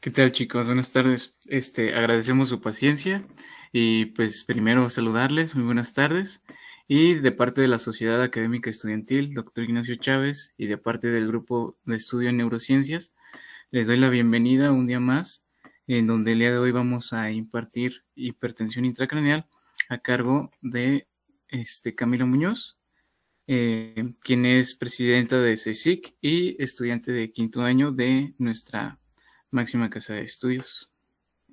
¿Qué tal, chicos? Buenas tardes. Agradecemos su paciencia y pues primero saludarles, muy buenas tardes. Y de parte de la Sociedad Académica Estudiantil, doctor Ignacio Chávez, y de parte del Grupo de Estudio en Neurociencias, les doy la bienvenida un día más, en donde el día de hoy vamos a impartir hipertensión intracraneal a cargo de Camila Muñoz, quien es presidenta de CSIC y estudiante de quinto año de nuestra máxima casa de estudios.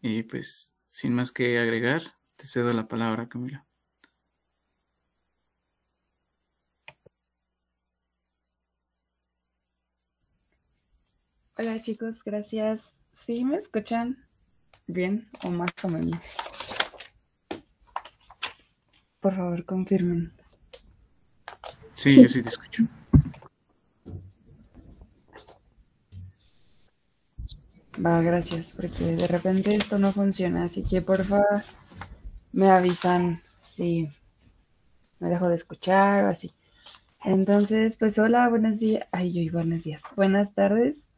Y pues, sin más que agregar, te cedo la palabra, Camila. Hola chicos, gracias. ¿Sí me escuchan bien o más o menos? Por favor, confirmen. Sí, yo sí te escucho. Va, gracias, porque de repente esto no funciona, así que por favor me avisan si me dejo de escuchar o así. Entonces, pues hola, buenos días. Ay, buenos días. Buenas tardes.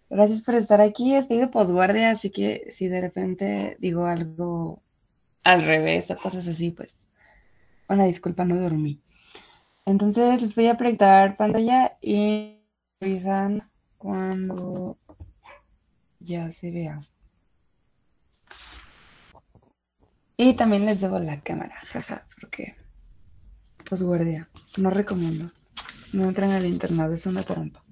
Gracias por estar aquí. Estoy de posguardia, así que si de repente digo algo al revés o cosas así, pues una disculpa, no dormí. Entonces les voy a proyectar pantalla y avisan cuando ya se vea. Y también les debo la cámara, jaja, porque pues guardia, no recomiendo. No entren al internado, es una trampa.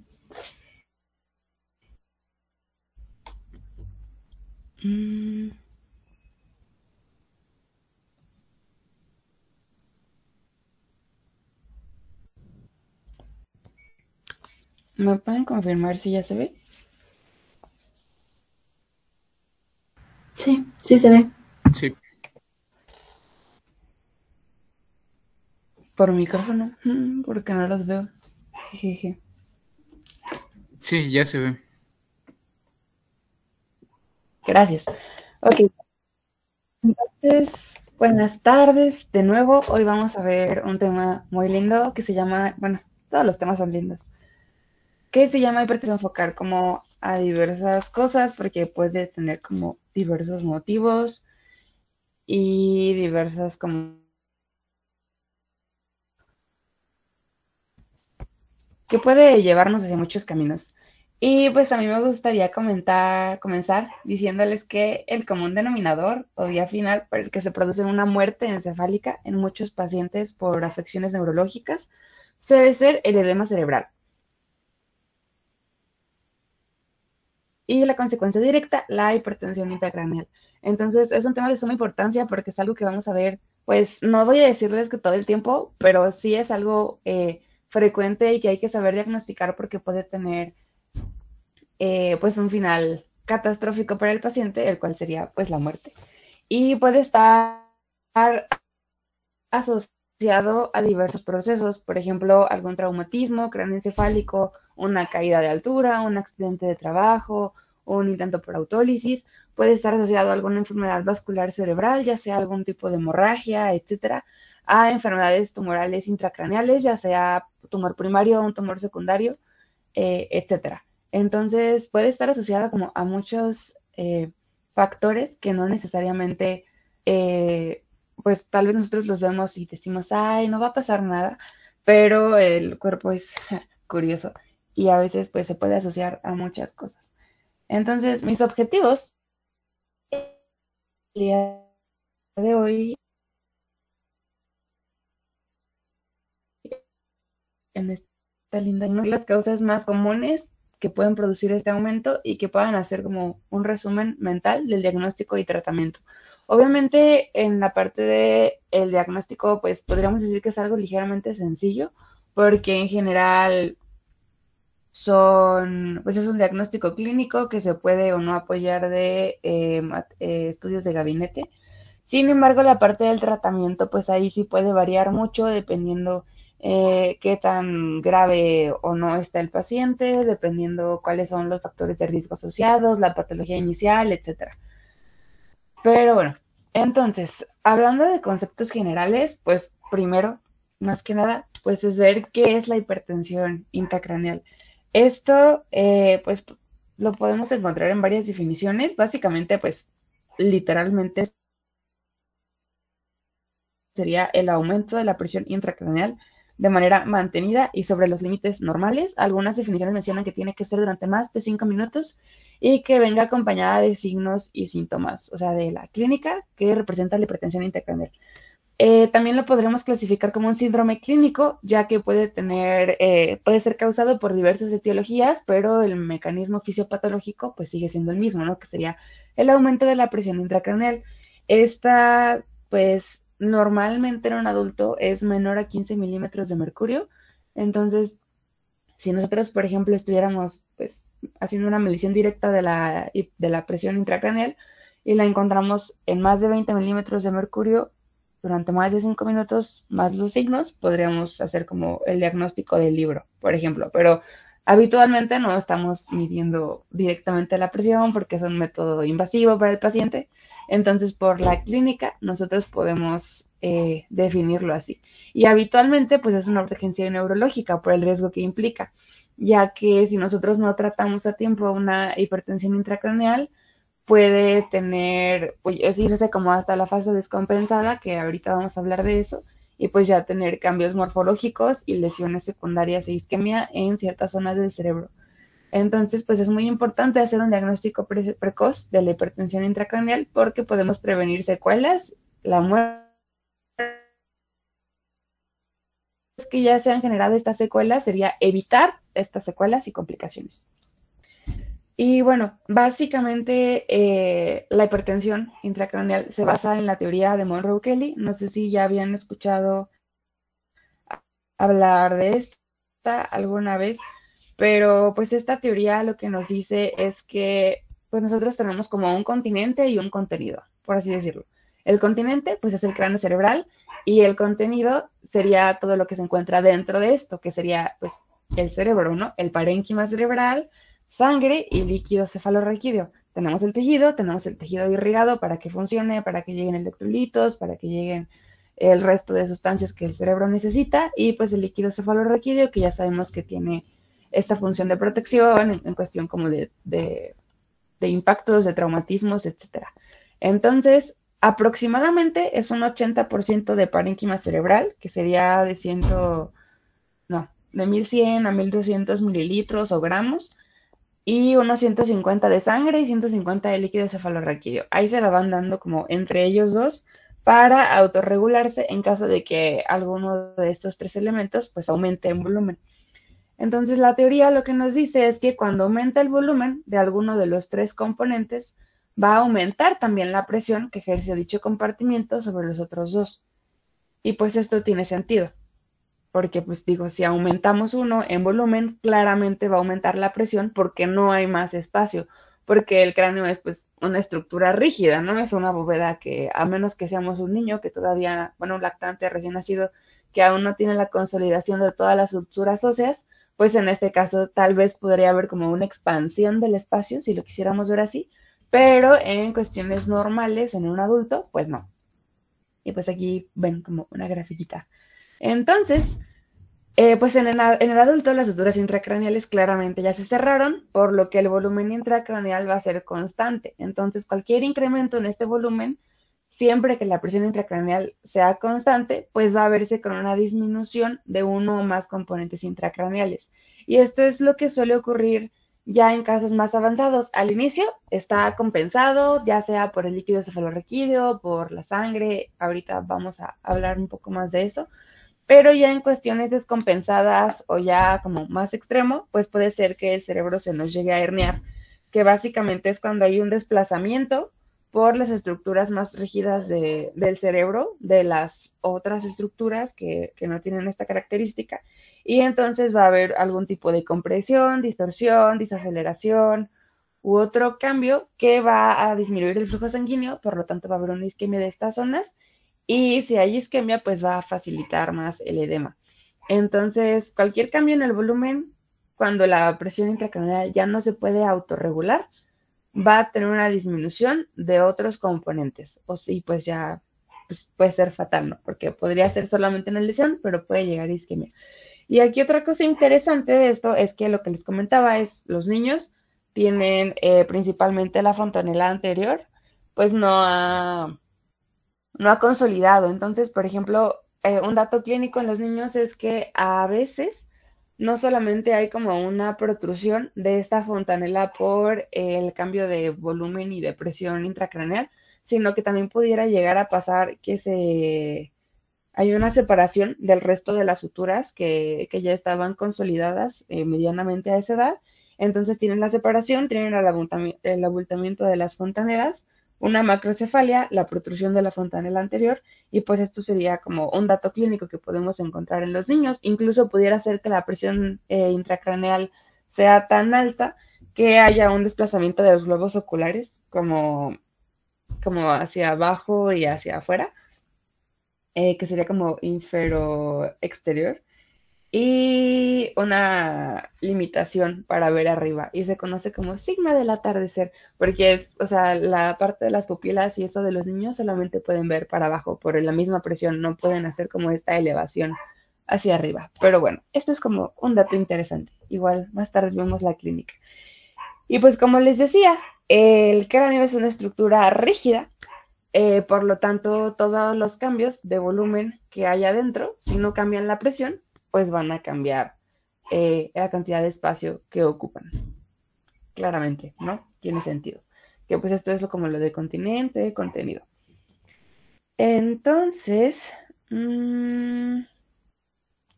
Mm, ¿Me pueden confirmar si ya se ve? Sí, sí se ve. Sí, Por micrófono, porque no los veo. Jejeje. sí, ya se ve. Gracias. Ok, entonces, buenas tardes de nuevo. Hoy vamos a ver un tema muy lindo que se llama, bueno, todos los temas son lindos, que se llama hipertensión focal, como a diversas cosas, porque puede tener como diversos motivos y diversas como que puede llevarnos hacia muchos caminos. Y pues a mí me gustaría comenzar diciéndoles que el común denominador o día final por el que se produce una muerte encefálica en muchos pacientes por afecciones neurológicas suele ser el edema cerebral. Y la consecuencia directa, la hipertensión intracraneal. Entonces, es un tema de suma importancia porque es algo que vamos a ver, pues no voy a decirles que todo el tiempo, pero sí es algo frecuente y que hay que saber diagnosticar porque puede tener pues un final catastrófico para el paciente, el cual sería pues la muerte. Y puede estar asociado a diversos procesos, por ejemplo, algún traumatismo craneoencefálico, una caída de altura, un accidente de trabajo, un intento por autólisis, puede estar asociado a alguna enfermedad vascular cerebral, ya sea algún tipo de hemorragia, etcétera, a enfermedades tumorales intracraneales, ya sea tumor primario o un tumor secundario, etcétera. Entonces, puede estar asociada como a muchos factores que no necesariamente pues tal vez nosotros los vemos y decimos, ay, no va a pasar nada, pero el cuerpo es curioso y a veces pues se puede asociar a muchas cosas. Entonces, mis objetivos el día de hoy en esta linda las causas más comunes que pueden producir este aumento y que puedan hacer como un resumen mental del diagnóstico y tratamiento. Obviamente en la parte de el diagnóstico pues podríamos decir que es algo ligeramente sencillo porque en general pues es un diagnóstico clínico que se puede o no apoyar de estudios de gabinete. Sin embargo, la parte del tratamiento, pues ahí sí puede variar mucho dependiendo qué tan grave o no está el paciente, dependiendo cuáles son los factores de riesgo asociados, la patología inicial, etcétera. Pero bueno, entonces, hablando de conceptos generales, pues primero, más que nada, pues es ver qué es la hipertensión intracraneal. Esto, pues lo podemos encontrar en varias definiciones. Básicamente, pues, literalmente sería el aumento de la presión intracraneal de manera mantenida y sobre los límites normales. Algunas definiciones mencionan que tiene que ser durante más de 5 minutos y que venga acompañada de signos y síntomas, o sea, de la clínica que representa la hipertensión intracraneal. También lo podremos clasificar como un síndrome clínico, ya que puede ser causado por diversas etiologías, pero el mecanismo fisiopatológico pues sigue siendo el mismo, ¿no? Que sería el aumento de la presión intracraneal. Esta, pues, normalmente en un adulto es menor a 15 milímetros de mercurio. Entonces, si nosotros, por ejemplo, estuviéramos pues haciendo una medición directa de la presión intracraneal y la encontramos en más de 20 milímetros de mercurio durante más de 5 minutos, más los signos, podríamos hacer como el diagnóstico del libro, por ejemplo. Pero habitualmente no estamos midiendo directamente la presión porque es un método invasivo para el paciente. Entonces, por la clínica, nosotros podemos definirlo así. Y habitualmente, pues es una urgencia neurológica por el riesgo que implica, ya que si nosotros no tratamos a tiempo una hipertensión intracraneal, puede tener, pues irse como hasta la fase descompensada, que ahorita vamos a hablar de eso, y pues ya tener cambios morfológicos y lesiones secundarias e isquemia en ciertas zonas del cerebro. Entonces, pues es muy importante hacer un diagnóstico precoz de la hipertensión intracraneal porque podemos prevenir secuelas, la muerte que ya se han generado estas secuelas sería evitar estas secuelas y complicaciones. Y bueno, básicamente la hipertensión intracraneal se basa en la teoría de Monroe-Kelly. No sé si ya habían escuchado hablar de esta alguna vez, pero pues esta teoría lo que nos dice es que pues nosotros tenemos como un continente y un contenido, por así decirlo. El continente pues es el cráneo cerebral y el contenido sería todo lo que se encuentra dentro de esto, que sería pues el cerebro, ¿no? El parénquima cerebral, sangre y líquido cefalorraquídeo. Tenemos el tejido irrigado para que funcione, para que lleguen electrolitos, para que lleguen el resto de sustancias que el cerebro necesita y pues el líquido cefalorraquídeo que ya sabemos que tiene esta función de protección en cuestión como de impactos, de traumatismos, etcétera. Entonces, aproximadamente es un 80% de parénquima cerebral, que sería de 1100 a 1200 mililitros o gramos, y unos 150 de sangre y 150 de líquido cefalorraquídeo. Ahí se la van dando como entre ellos dos para autorregularse en caso de que alguno de estos tres elementos pues aumente en volumen. Entonces la teoría lo que nos dice es que cuando aumenta el volumen de alguno de los tres componentes, va a aumentar también la presión que ejerce dicho compartimiento sobre los otros dos. Y pues esto tiene sentido, porque pues digo, si aumentamos uno en volumen, claramente va a aumentar la presión porque no hay más espacio, porque el cráneo es pues una estructura rígida, no es una bóveda que, a menos que seamos un niño que todavía, bueno, un lactante recién nacido, que aún no tiene la consolidación de todas las estructuras óseas, pues en este caso tal vez podría haber como una expansión del espacio, si lo quisiéramos ver así, pero en cuestiones normales, en un adulto, pues no. Y pues aquí ven como una grafiquita. Entonces, pues en el adulto las suturas intracraneales claramente ya se cerraron, por lo que el volumen intracraneal va a ser constante. Entonces, cualquier incremento en este volumen, siempre que la presión intracraneal sea constante, pues va a verse con una disminución de uno o más componentes intracraneales. Y esto es lo que suele ocurrir ya en casos más avanzados. Al inicio está compensado, ya sea por el líquido cefalorraquídeo, por la sangre. Ahorita vamos a hablar un poco más de eso. Pero ya en cuestiones descompensadas o ya como más extremo, pues puede ser que el cerebro se nos llegue a herniar, que básicamente es cuando hay un desplazamiento por las estructuras más rígidas del cerebro, de las otras estructuras que no tienen esta característica, y entonces va a haber algún tipo de compresión, distorsión, desaceleración u otro cambio que va a disminuir el flujo sanguíneo, por lo tanto va a haber una isquemia de estas zonas y si hay isquemia, pues va a facilitar más el edema. Entonces, cualquier cambio en el volumen, cuando la presión intracraneal ya no se puede autorregular, va a tener una disminución de otros componentes. O sí, pues ya pues puede ser fatal, ¿no? Porque podría ser solamente una lesión, pero puede llegar a isquemia. Y aquí otra cosa interesante de esto es que lo que les comentaba es los niños tienen principalmente la fontanela anterior, pues no ha consolidado. Entonces, por ejemplo, un dato clínico en los niños es que a veces no solamente hay como una protrusión de esta fontanela por el cambio de volumen y de presión intracraneal, sino que también pudiera llegar a pasar que hay una separación del resto de las suturas que ya estaban consolidadas medianamente a esa edad. Entonces tienen la separación, tienen el abultamiento de las fontanelas, una macrocefalia, la protrusión de la fontanela anterior, y pues esto sería como un dato clínico que podemos encontrar en los niños. Incluso pudiera ser que la presión intracraneal sea tan alta que haya un desplazamiento de los globos oculares como hacia abajo y hacia afuera, que sería como infero-exterior, y una limitación para ver arriba, y se conoce como sigma del atardecer, porque o sea, la parte de las pupilas y eso de los niños solamente pueden ver para abajo por la misma presión, no pueden hacer como esta elevación hacia arriba. Pero bueno, esto es como un dato interesante. Igual más tarde vemos la clínica. Y pues como les decía, el cráneo es una estructura rígida, por lo tanto, todos los cambios de volumen que hay adentro, si no cambian la presión, pues van a cambiar la cantidad de espacio que ocupan. Claramente, ¿no? Tiene sentido. Que pues esto es como lo de continente, contenido. Entonces,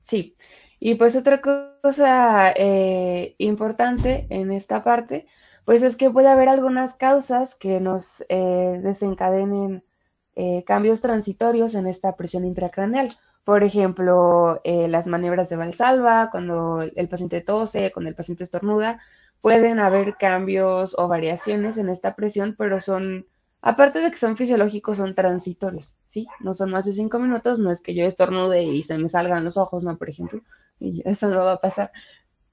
sí. Y pues otra cosa importante en esta parte, pues es que puede haber algunas causas que nos desencadenen cambios transitorios en esta presión intracraneal. Por ejemplo, las maniobras de Valsalva, cuando el paciente tose, cuando el paciente estornuda, pueden haber cambios o variaciones en esta presión, pero son, aparte de que son fisiológicos, son transitorios, ¿sí? No son más de 5 minutos, no es que yo estornude y se me salgan los ojos, ¿no? Por ejemplo, y eso no va a pasar.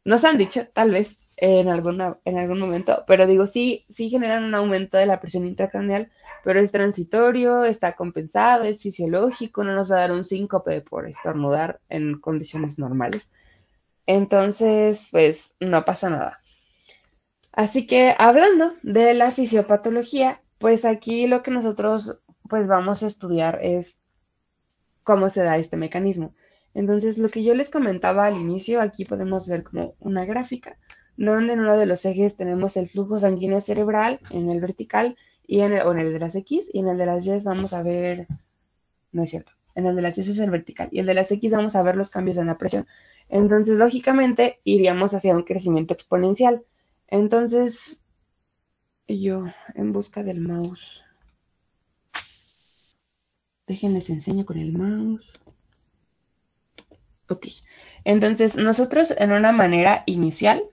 Nos han dicho, tal vez, en algún momento, pero digo, sí generan un aumento de la presión intracraneal, pero es transitorio, está compensado, es fisiológico, no nos va a dar un síncope por estornudar en condiciones normales. Entonces, pues, no pasa nada. Así que, hablando de la fisiopatología, pues aquí lo que nosotros, pues, vamos a estudiar es cómo se da este mecanismo. Entonces, lo que yo les comentaba al inicio, aquí podemos ver como una gráfica, donde en uno de los ejes tenemos el flujo sanguíneo cerebral en el vertical o en el de las X, y en el de las Y vamos a ver, no es cierto, en el de las Y es el vertical, y el de las X vamos a ver los cambios en la presión. Entonces, lógicamente, iríamos hacia un crecimiento exponencial. Entonces, yo, en busca del mouse, déjenles enseño con el mouse. Ok, entonces nosotros en una manera inicial,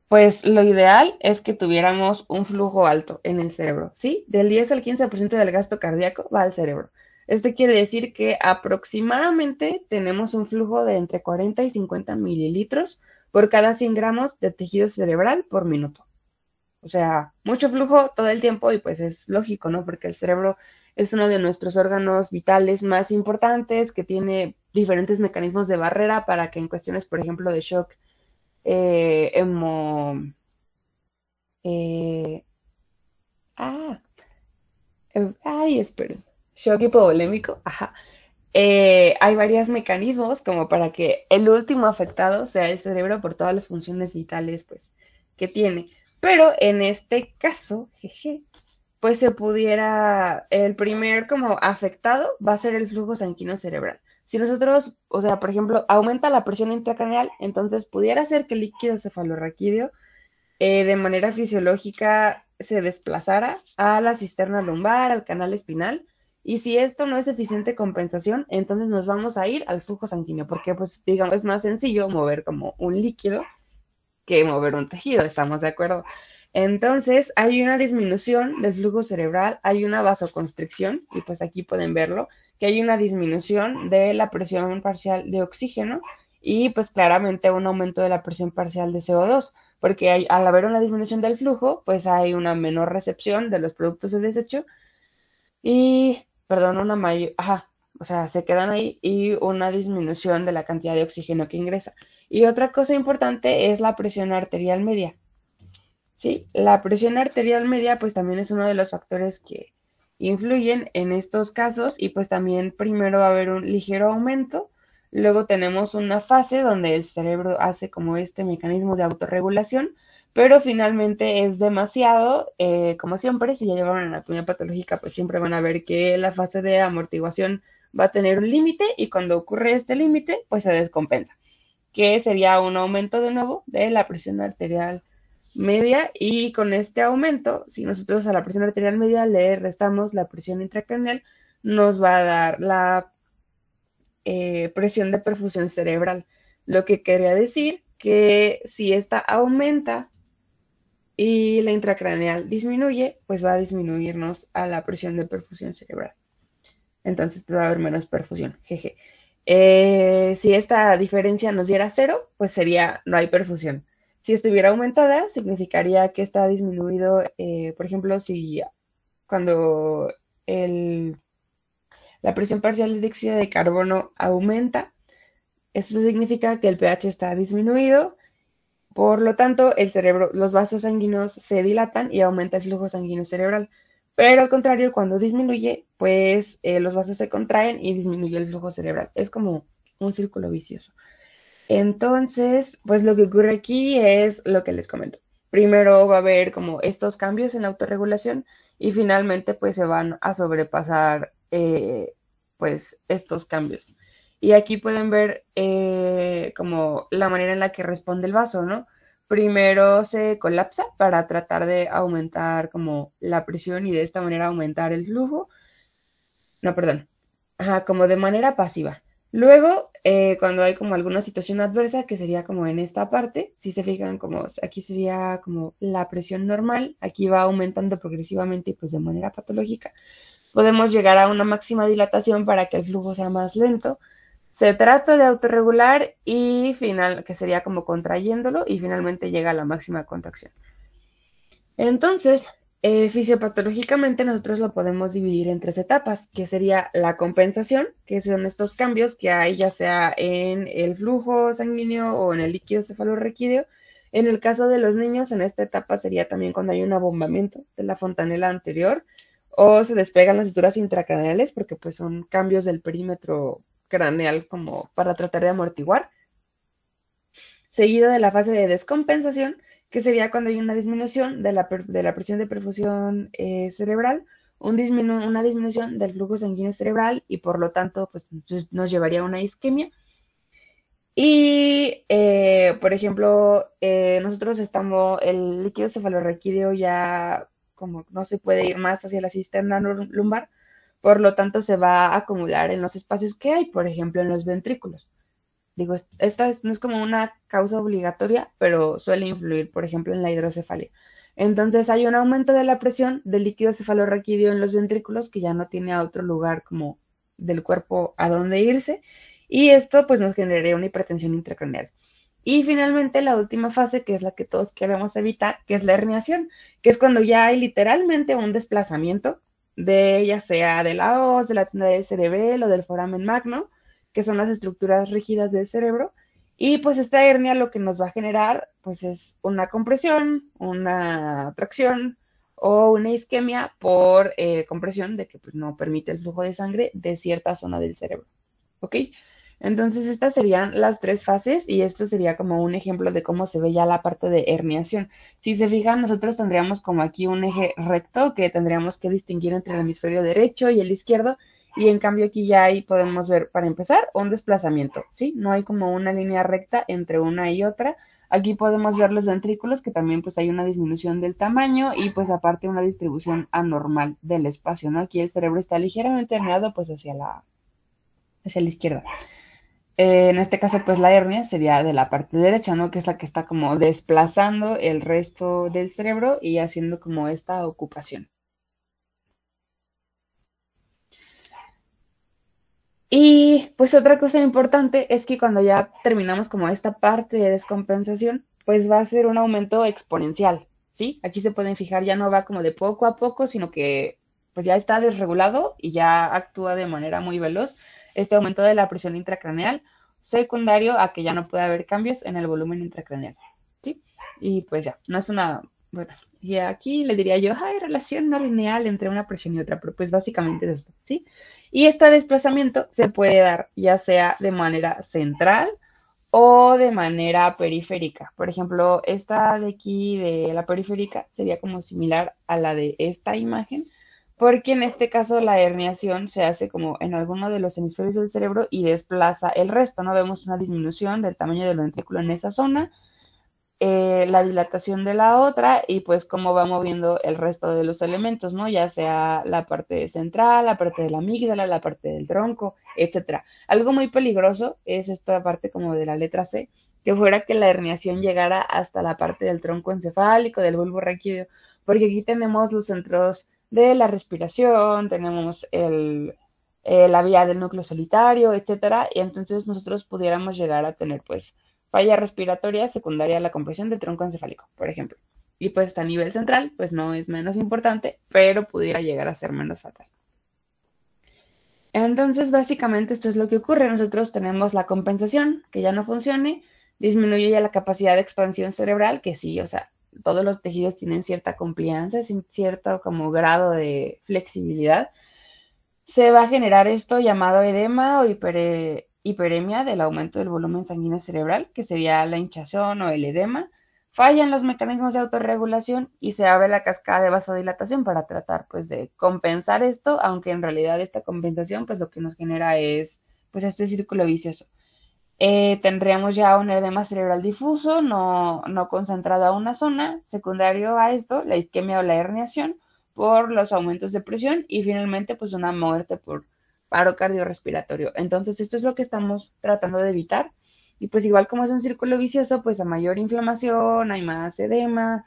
pues lo ideal es que tuviéramos un flujo alto en el cerebro, ¿sí? Del 10 al 15% del gasto cardíaco va al cerebro. Esto quiere decir que aproximadamente tenemos un flujo de entre 40 y 50 mililitros por cada 100 gramos de tejido cerebral por minuto. O sea, mucho flujo todo el tiempo y pues es lógico, ¿no? Porque el cerebro es uno de nuestros órganos vitales más importantes, que tiene diferentes mecanismos de barrera para que en cuestiones, por ejemplo, de shock, hemo, eh, ah, ay, esperen, shock hipovolémico, ajá. Hay varios mecanismos como para que el último afectado sea el cerebro por todas las funciones vitales, pues, que tiene. Pero en este caso, jeje, pues el primer como afectado va a ser el flujo sanguíneo cerebral. Si nosotros, o sea, por ejemplo, aumenta la presión intracraneal, entonces pudiera ser que el líquido cefalorraquídeo de manera fisiológica se desplazara a la cisterna lumbar, al canal espinal, y si esto no es eficiente compensación, entonces nos vamos a ir al flujo sanguíneo, porque pues digamos es más sencillo mover como un líquido que mover un tejido, ¿estamos de acuerdo? Entonces hay una disminución del flujo cerebral, hay una vasoconstricción, y pues aquí pueden verlo, que hay una disminución de la presión parcial de oxígeno y pues claramente un aumento de la presión parcial de CO2, porque al haber una disminución del flujo, pues hay una menor recepción de los productos de desecho y, perdón, una mayor, ajá, o sea, se quedan ahí y una disminución de la cantidad de oxígeno que ingresa. Y otra cosa importante es la presión arterial media. ¿sí? La presión arterial media pues también es uno de los factores que influyen en estos casos y pues también primero va a haber un ligero aumento, luego tenemos una fase donde el cerebro hace como este mecanismo de autorregulación, pero finalmente es demasiado, como siempre, si ya llevaron anatomía patológica pues siempre van a ver que la fase de amortiguación va a tener un límite y cuando ocurre este límite pues se descompensa, que sería un aumento de nuevo de la presión arterial media y con este aumento, si nosotros a la presión arterial media le restamos la presión intracraneal, nos va a dar la presión de perfusión cerebral, lo que quería decir que si esta aumenta y la intracraneal disminuye, pues va a disminuirnos a la presión de perfusión cerebral. Entonces va a haber menos perfusión, jeje. Si esta diferencia nos diera cero, pues sería no hay perfusión. Si estuviera aumentada, significaría que está disminuido, por ejemplo, si cuando el, la presión parcial de dióxido de carbono aumenta, esto significa que el pH está disminuido, por lo tanto, el cerebro, los vasos sanguíneos se dilatan y aumenta el flujo sanguíneo cerebral. Pero al contrario, cuando disminuye, pues los vasos se contraen y disminuye el flujo cerebral. Es como un círculo vicioso. Entonces, pues lo que ocurre aquí es lo que les comento. Primero va a haber como estos cambios en la autorregulación y finalmente pues se van a sobrepasar pues estos cambios. Y aquí pueden ver como la manera en la que responde el vaso, ¿no? Primero se colapsa para tratar de aumentar como la presión y de esta manera aumentar el flujo. No, perdón. Ajá, como de manera pasiva. Luego, cuando hay como alguna situación adversa, que sería como en esta parte, si se fijan, como aquí sería como la presión normal, aquí va aumentando progresivamente y pues de manera patológica, podemos llegar a una máxima dilatación para que el flujo sea más lento. Se trata de autorregular y final, que sería como contrayéndolo y finalmente llega a la máxima contracción. Entonces, fisiopatológicamente nosotros lo podemos dividir en tres etapas, que sería la compensación, que son estos cambios que hay ya sea en el flujo sanguíneo o en el líquido cefalorraquídeo. En el caso de los niños, en esta etapa sería también cuando hay un abombamiento de la fontanela anterior o se despegan las suturas intracraneales porque pues son cambios del perímetro craneal como para tratar de amortiguar, seguido de la fase de descompensación, que sería cuando hay una disminución de la presión de perfusión cerebral, una disminución del flujo sanguíneo cerebral y por lo tanto pues, nos llevaría a una isquemia. Y, por ejemplo, nosotros estamos, el líquido cefalorraquídeo ya como no se puede ir más hacia la cisterna lumbar, por lo tanto se va a acumular en los espacios que hay, por ejemplo, en los ventrículos. Digo, esta no es como una causa obligatoria, pero suele influir, por ejemplo, en la hidrocefalia. Entonces hay un aumento de la presión del líquido cefalorraquídeo en los ventrículos que ya no tiene a otro lugar como del cuerpo a dónde irse y esto pues nos generaría una hipertensión intracraneal. Y finalmente la última fase, que es la que todos queremos evitar, que es la herniación, que es cuando ya hay literalmente un desplazamiento de ya sea de la os, de la tenda del cerebelo o del foramen magno, que son las estructuras rígidas del cerebro. Y pues esta hernia lo que nos va a generar pues es una compresión, una tracción o una isquemia por compresión de que pues, no permite el flujo de sangre de cierta zona del cerebro. ¿Ok? Entonces estas serían las tres fases y esto sería como un ejemplo de cómo se ve ya la parte de herniación. Si se fijan, nosotros tendríamos como aquí un eje recto que tendríamos que distinguir entre el hemisferio derecho y el izquierdo y en cambio aquí ya ahí podemos ver, para empezar, un desplazamiento, ¿sí? No hay como una línea recta entre una y otra. Aquí podemos ver los ventrículos, que también pues hay una disminución del tamaño y pues aparte una distribución anormal del espacio, ¿no? Aquí el cerebro está ligeramente herniado pues hacia la izquierda. En este caso pues la hernia sería de la parte derecha, ¿no? Que es la que está como desplazando el resto del cerebro y haciendo como esta ocupación. Y pues otra cosa importante es que cuando ya terminamos como esta parte de descompensación, pues va a ser un aumento exponencial, ¿sí? Aquí se pueden fijar, ya no va como de poco a poco, sino que pues ya está desregulado y ya actúa de manera muy veloz este aumento de la presión intracraneal, secundario a que ya no puede haber cambios en el volumen intracraneal, ¿sí? Y pues ya, no es una Bueno, y aquí le diría yo, hay relación no lineal entre una presión y otra, pero pues básicamente es esto, ¿sí? Y este desplazamiento se puede dar ya sea de manera central o de manera periférica. Por ejemplo, esta de aquí, de la periférica, sería como similar a la de esta imagen, porque en este caso la herniación se hace como en alguno de los hemisferios del cerebro y desplaza el resto, ¿no? Vemos una disminución del tamaño del ventrículo en esa zona, la dilatación de la otra y pues cómo va moviendo el resto de los elementos, ¿no? Ya sea la parte central, la parte de la amígdala, la parte del tronco, etcétera. Algo muy peligroso es esta parte como de la letra C, que fuera que la herniación llegara hasta la parte del tronco encefálico, del bulbo raquídeo, porque aquí tenemos los centros de la respiración, tenemos la vía del núcleo solitario, etcétera, y entonces nosotros pudiéramos llegar a tener pues falla respiratoria secundaria a la compresión del tronco encefálico, por ejemplo. Y pues a nivel central, pues no es menos importante, pero pudiera llegar a ser menos fatal. Entonces, básicamente esto es lo que ocurre. Nosotros tenemos la compensación, que ya no funcione, disminuye ya la capacidad de expansión cerebral, que sí, o sea, todos los tejidos tienen cierta complianza, cierto como grado de flexibilidad. Se va a generar esto llamado edema o hiperemia del aumento del volumen sanguíneo cerebral, que sería la hinchazón o el edema. Fallan los mecanismos de autorregulación y se abre la cascada de vasodilatación para tratar pues de compensar esto, aunque en realidad esta compensación pues lo que nos genera es pues este círculo vicioso. Tendríamos ya un edema cerebral difuso, no concentrado a una zona, secundario a esto, la isquemia o la herniación por los aumentos de presión y finalmente pues una muerte por paro cardiorrespiratorio. Entonces esto es lo que estamos tratando de evitar y pues igual como es un círculo vicioso, pues a mayor inflamación hay más edema,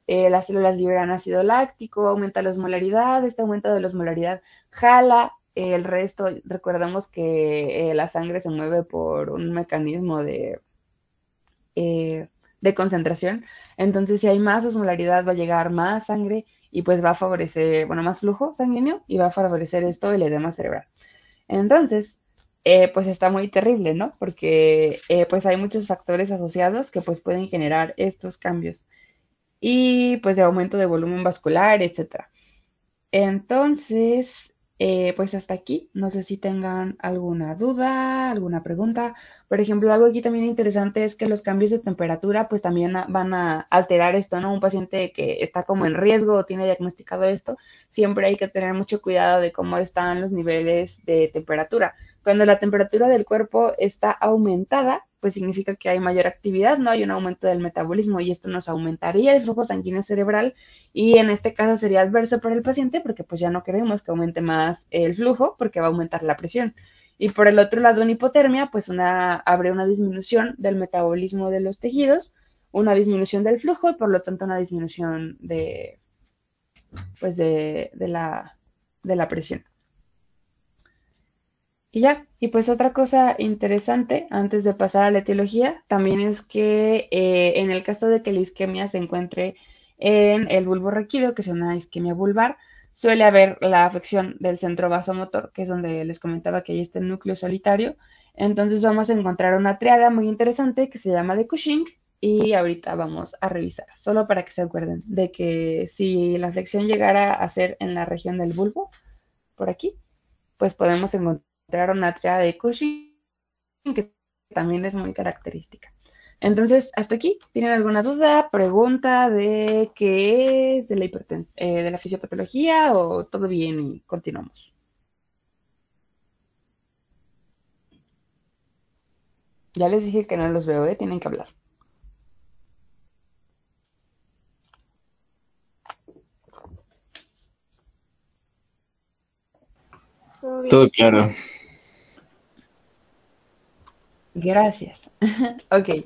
las células liberan ácido láctico, aumenta la osmolaridad, este aumento de la osmolaridad jala el resto. Recordemos que la sangre se mueve por un mecanismo de concentración, entonces si hay más osmolaridad va a llegar más sangre y pues va a favorecer, bueno, más flujo sanguíneo y va a favorecer esto el edema cerebral. Entonces, pues está muy terrible, ¿no? Porque pues hay muchos factores asociados que pues pueden generar estos cambios y pues de aumento de volumen vascular, etcétera. Entonces, pues hasta aquí. No sé si tengan alguna duda, alguna pregunta. Por ejemplo, algo aquí también interesante es que los cambios de temperatura pues también van a alterar esto, ¿no? Un paciente que está como en riesgo o tiene diagnosticado esto, siempre hay que tener mucho cuidado de cómo están los niveles de temperatura. Cuando la temperatura del cuerpo está aumentada, pues significa que hay mayor actividad, ¿no? Hay un aumento del metabolismo y esto nos aumentaría el flujo sanguíneo cerebral y en este caso sería adverso para el paciente porque pues ya no queremos que aumente más el flujo porque va a aumentar la presión. Y por el otro lado, en hipotermia, pues habría una disminución del metabolismo de los tejidos, una disminución del flujo y por lo tanto una disminución pues de la presión. Y ya, y pues otra cosa interesante antes de pasar a la etiología, también es que en el caso de que la isquemia se encuentre en el bulbo raquídeo, que es una isquemia vulvar, suele haber la afección del centro vasomotor, que es donde les comentaba que ahí está el núcleo solitario. Entonces vamos a encontrar una triada muy interesante que se llama de Cushing y ahorita vamos a revisar, solo para que se acuerden de que si la afección llegara a ser en la región del bulbo, por aquí, pues podemos encontrar una triada de Cushing que también es muy característica. Entonces, hasta aquí, ¿tienen alguna duda, pregunta de qué es, de la de la fisiopatología o todo bien y continuamos? Ya les dije que no los veo, tienen que hablar. Todo bien Todo aquí. claro. Gracias. Ok,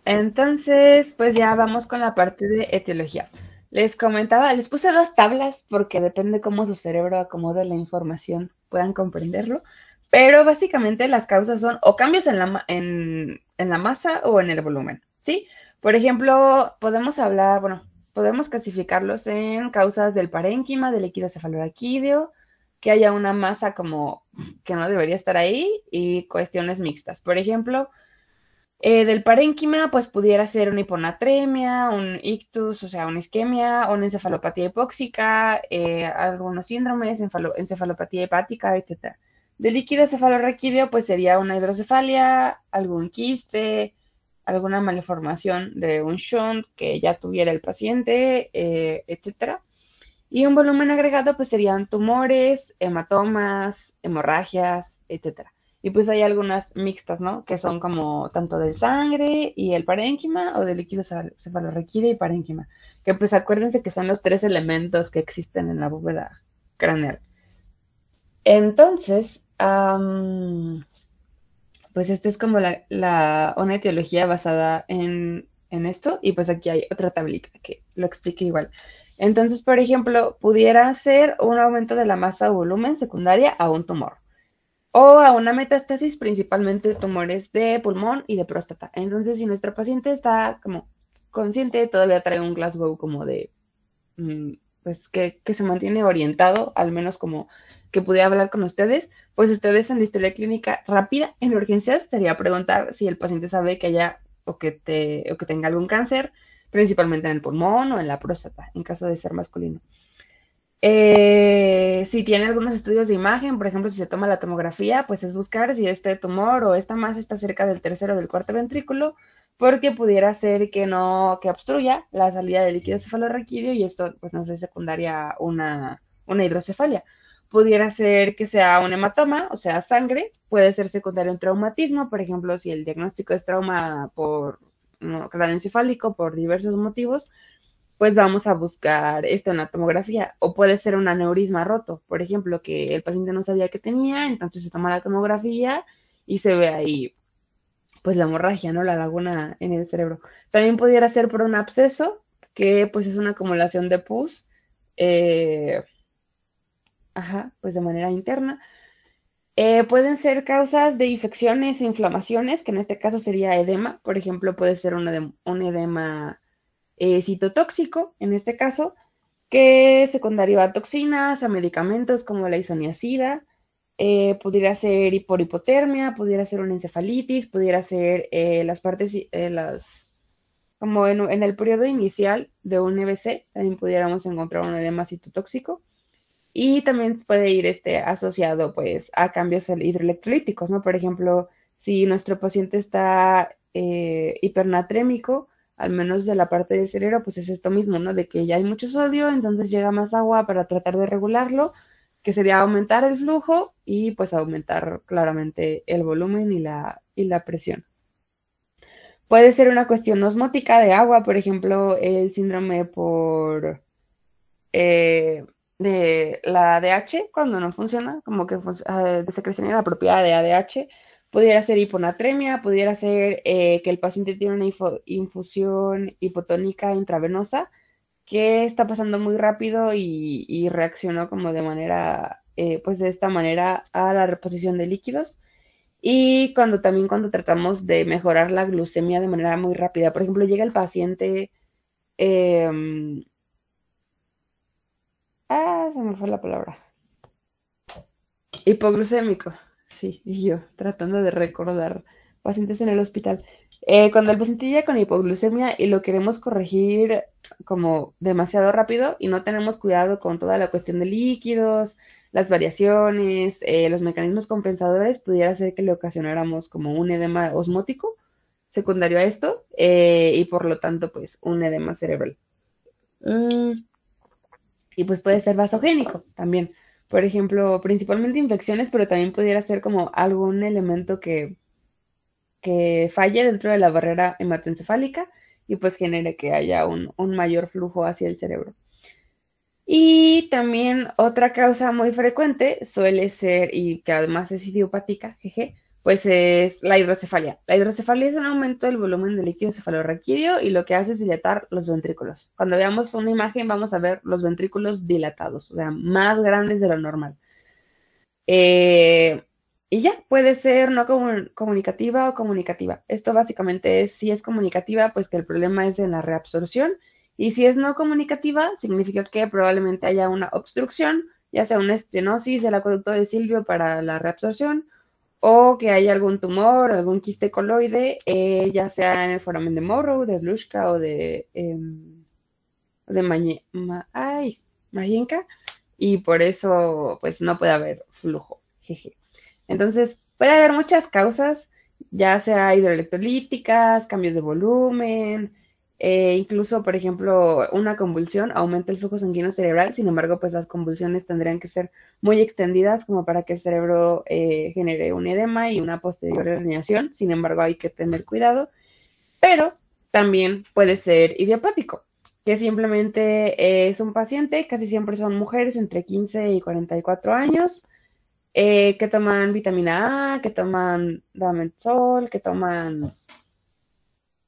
entonces, pues ya vamos con la parte de etiología. Les comentaba, les puse dos tablas porque depende cómo su cerebro acomode la información, puedan comprenderlo. Pero básicamente las causas son o cambios en la masa o en el volumen, ¿sí? Por ejemplo, podemos hablar, bueno, podemos clasificarlos en causas del parénquima, del líquido cefalorraquídeo, que haya una masa como que no debería estar ahí y cuestiones mixtas. Por ejemplo, Del parénquima, pues pudiera ser una hiponatremia, un ictus, o sea, una isquemia, una encefalopatía hipóxica, algunos síndromes, encefalopatía hepática, etcétera. Del líquido cefalorraquídeo, pues sería una hidrocefalia, algún quiste, alguna malformación de un shunt que ya tuviera el paciente, etcétera. Y un volumen agregado, pues serían tumores, hematomas, hemorragias, etcétera. Y pues hay algunas mixtas, ¿no? Que son como tanto de sangre y el parénquima o de líquido cefalorraquídeo y parénquima. Que pues acuérdense que son los tres elementos que existen en la bóveda craneal. Entonces, pues esta es como una etiología basada en esto. Y pues aquí hay otra tablita que lo explica igual. Entonces, por ejemplo, pudiera ser un aumento de la masa o volumen secundaria a un tumor o a una metástasis, principalmente tumores de pulmón y de próstata. Entonces, si nuestro paciente está como consciente, todavía trae un Glasgow como de, mm, pues que se mantiene orientado, al menos como que pudiera hablar con ustedes, pues ustedes en la historia clínica rápida, en urgencias, sería preguntar si el paciente sabe que haya o que tenga algún cáncer, principalmente en el pulmón o en la próstata, en caso de ser masculino. Si tiene algunos estudios de imagen, por ejemplo, si se toma la tomografía, pues es buscar si este tumor o esta masa está cerca del tercero o del cuarto ventrículo, porque pudiera ser que no, que obstruya la salida del líquido cefalorraquídeo y esto, pues no sé, secundaria una hidrocefalia. Pudiera ser que sea un hematoma, o sea, sangre, puede ser secundario un traumatismo, por ejemplo, si el diagnóstico es trauma por craneoencefálico por diversos motivos, pues vamos a buscar una tomografía. O puede ser un aneurisma roto, por ejemplo, que el paciente no sabía que tenía, entonces se toma la tomografía y se ve ahí, pues la hemorragia, ¿no? La laguna en el cerebro. También pudiera ser por un absceso, que pues es una acumulación de pus, eh, ajá, pues de manera interna. Pueden ser causas de infecciones e inflamaciones, que en este caso sería edema. Por ejemplo, puede ser un edema citotóxico, en este caso, que es secundario a toxinas, a medicamentos como la isoniazida, pudiera ser por hipotermia, pudiera ser una encefalitis, pudiera ser las partes, como en el periodo inicial de un EBC, también pudiéramos encontrar un edema citotóxico. Y también puede ir asociado pues a cambios hidroelectrolíticos, ¿no? Por ejemplo, si nuestro paciente está hipernatrémico, al menos de la parte del cerebro, pues es esto mismo, ¿no? De que ya hay mucho sodio, entonces llega más agua para tratar de regularlo, que sería aumentar el flujo y pues aumentar claramente el volumen y la presión. Puede ser una cuestión osmótica de agua, por ejemplo, el síndrome por eh, de la ADH cuando no funciona, como que de secreción inapropiada de ADH, pudiera ser hiponatremia, pudiera ser que el paciente tiene una infusión hipotónica intravenosa que está pasando muy rápido y reaccionó como de manera, pues de esta manera a la reposición de líquidos. Y cuando tratamos de mejorar la glucemia de manera muy rápida, por ejemplo, llega el paciente em, se me fue la palabra. Hipoglucémico. Sí, y yo tratando de recordar pacientes en el hospital. Cuando el paciente llega con hipoglucemia y lo queremos corregir como demasiado rápido y no tenemos cuidado con toda la cuestión de líquidos, las variaciones, los mecanismos compensadores, pudiera ser que le ocasionáramos como un edema osmótico secundario a esto y por lo tanto pues un edema cerebral. Mm, y pues puede ser vasogénico también. Por ejemplo, principalmente infecciones, pero también pudiera ser como algún elemento que falle dentro de la barrera hematoencefálica y pues genere que haya un mayor flujo hacia el cerebro. Y también otra causa muy frecuente suele ser, y que además es idiopática, jeje, pues es la hidrocefalia. La hidrocefalia es un aumento del volumen del líquido cefalorraquídeo y lo que hace es dilatar los ventrículos. Cuando veamos una imagen vamos a ver los ventrículos dilatados, o sea, más grandes de lo normal. Eh, y ya, puede ser no comunicativa o comunicativa. Esto básicamente es, si es comunicativa, pues que el problema es en la reabsorción. Y si es no comunicativa, significa que probablemente haya una obstrucción, ya sea una estenosis del acueducto de Silvio para la reabsorción, o que haya algún tumor, algún quiste coloide, ya sea en el foramen de Morrow, de Blushka o de Majinka, y por eso pues no puede haber flujo. Jeje. Entonces, puede haber muchas causas, ya sea hidroelectrolíticas, cambios de volumen, incluso, por ejemplo, una convulsión aumenta el flujo sanguíneo cerebral, sin embargo, pues las convulsiones tendrían que ser muy extendidas como para que el cerebro genere un edema y una posterior herniación, sin embargo, hay que tener cuidado, pero también puede ser idiopático, que simplemente es un paciente, casi siempre son mujeres entre 15 y 44 años, que toman vitamina A, que toman Damesol, que toman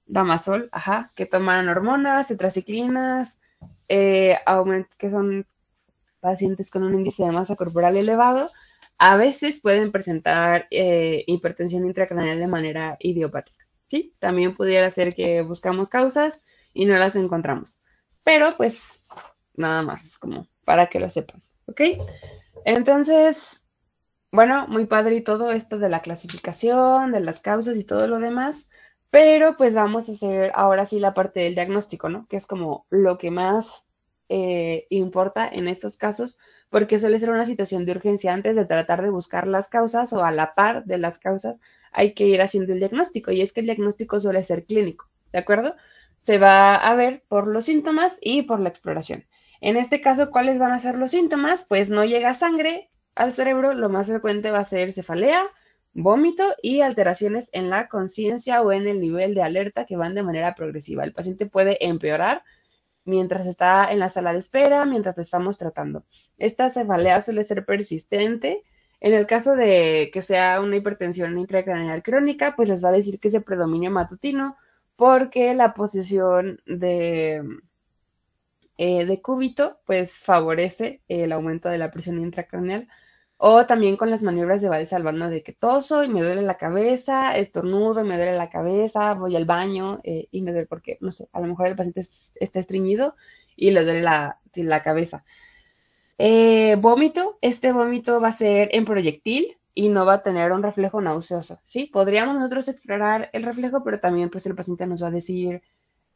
Damasol, ajá, que toman hormonas, tetraciclinas, que son pacientes con un índice de masa corporal elevado, a veces pueden presentar hipertensión intracraneal de manera idiopática, ¿sí? También pudiera ser que buscamos causas y no las encontramos, pero pues nada más, como para que lo sepan, ¿ok? Entonces, bueno, muy padre y todo esto de la clasificación, de las causas y todo lo demás, pero pues vamos a hacer ahora sí la parte del diagnóstico, ¿no? Que es como lo que más importa en estos casos, porque suele ser una situación de urgencia. Antes de tratar de buscar las causas o a la par de las causas, hay que ir haciendo el diagnóstico, y es que el diagnóstico suele ser clínico, ¿de acuerdo? Se va a ver por los síntomas y por la exploración. En este caso, ¿cuáles van a ser los síntomas? Pues no llega sangre al cerebro, lo más frecuente va a ser cefalea, vómito y alteraciones en la conciencia o en el nivel de alerta que van de manera progresiva. El paciente puede empeorar mientras está en la sala de espera, mientras te estamos tratando. Esta cefalea suele ser persistente. En el caso de que sea una hipertensión intracraneal crónica, pues les va a decir que es de predominio matutino, porque la posición de cúbito, pues favorece el aumento de la presión intracraneal. O también con las maniobras de Valsalva, de que toso y me duele la cabeza, estornudo y me duele la cabeza, voy al baño y me duele porque, no sé, a lo mejor el paciente está estreñido y le duele la cabeza. Vómito, este vómito va a ser en proyectil y no va a tener un reflejo nauseoso, ¿sí? Podríamos nosotros explorar el reflejo, pero también pues el paciente nos va a decir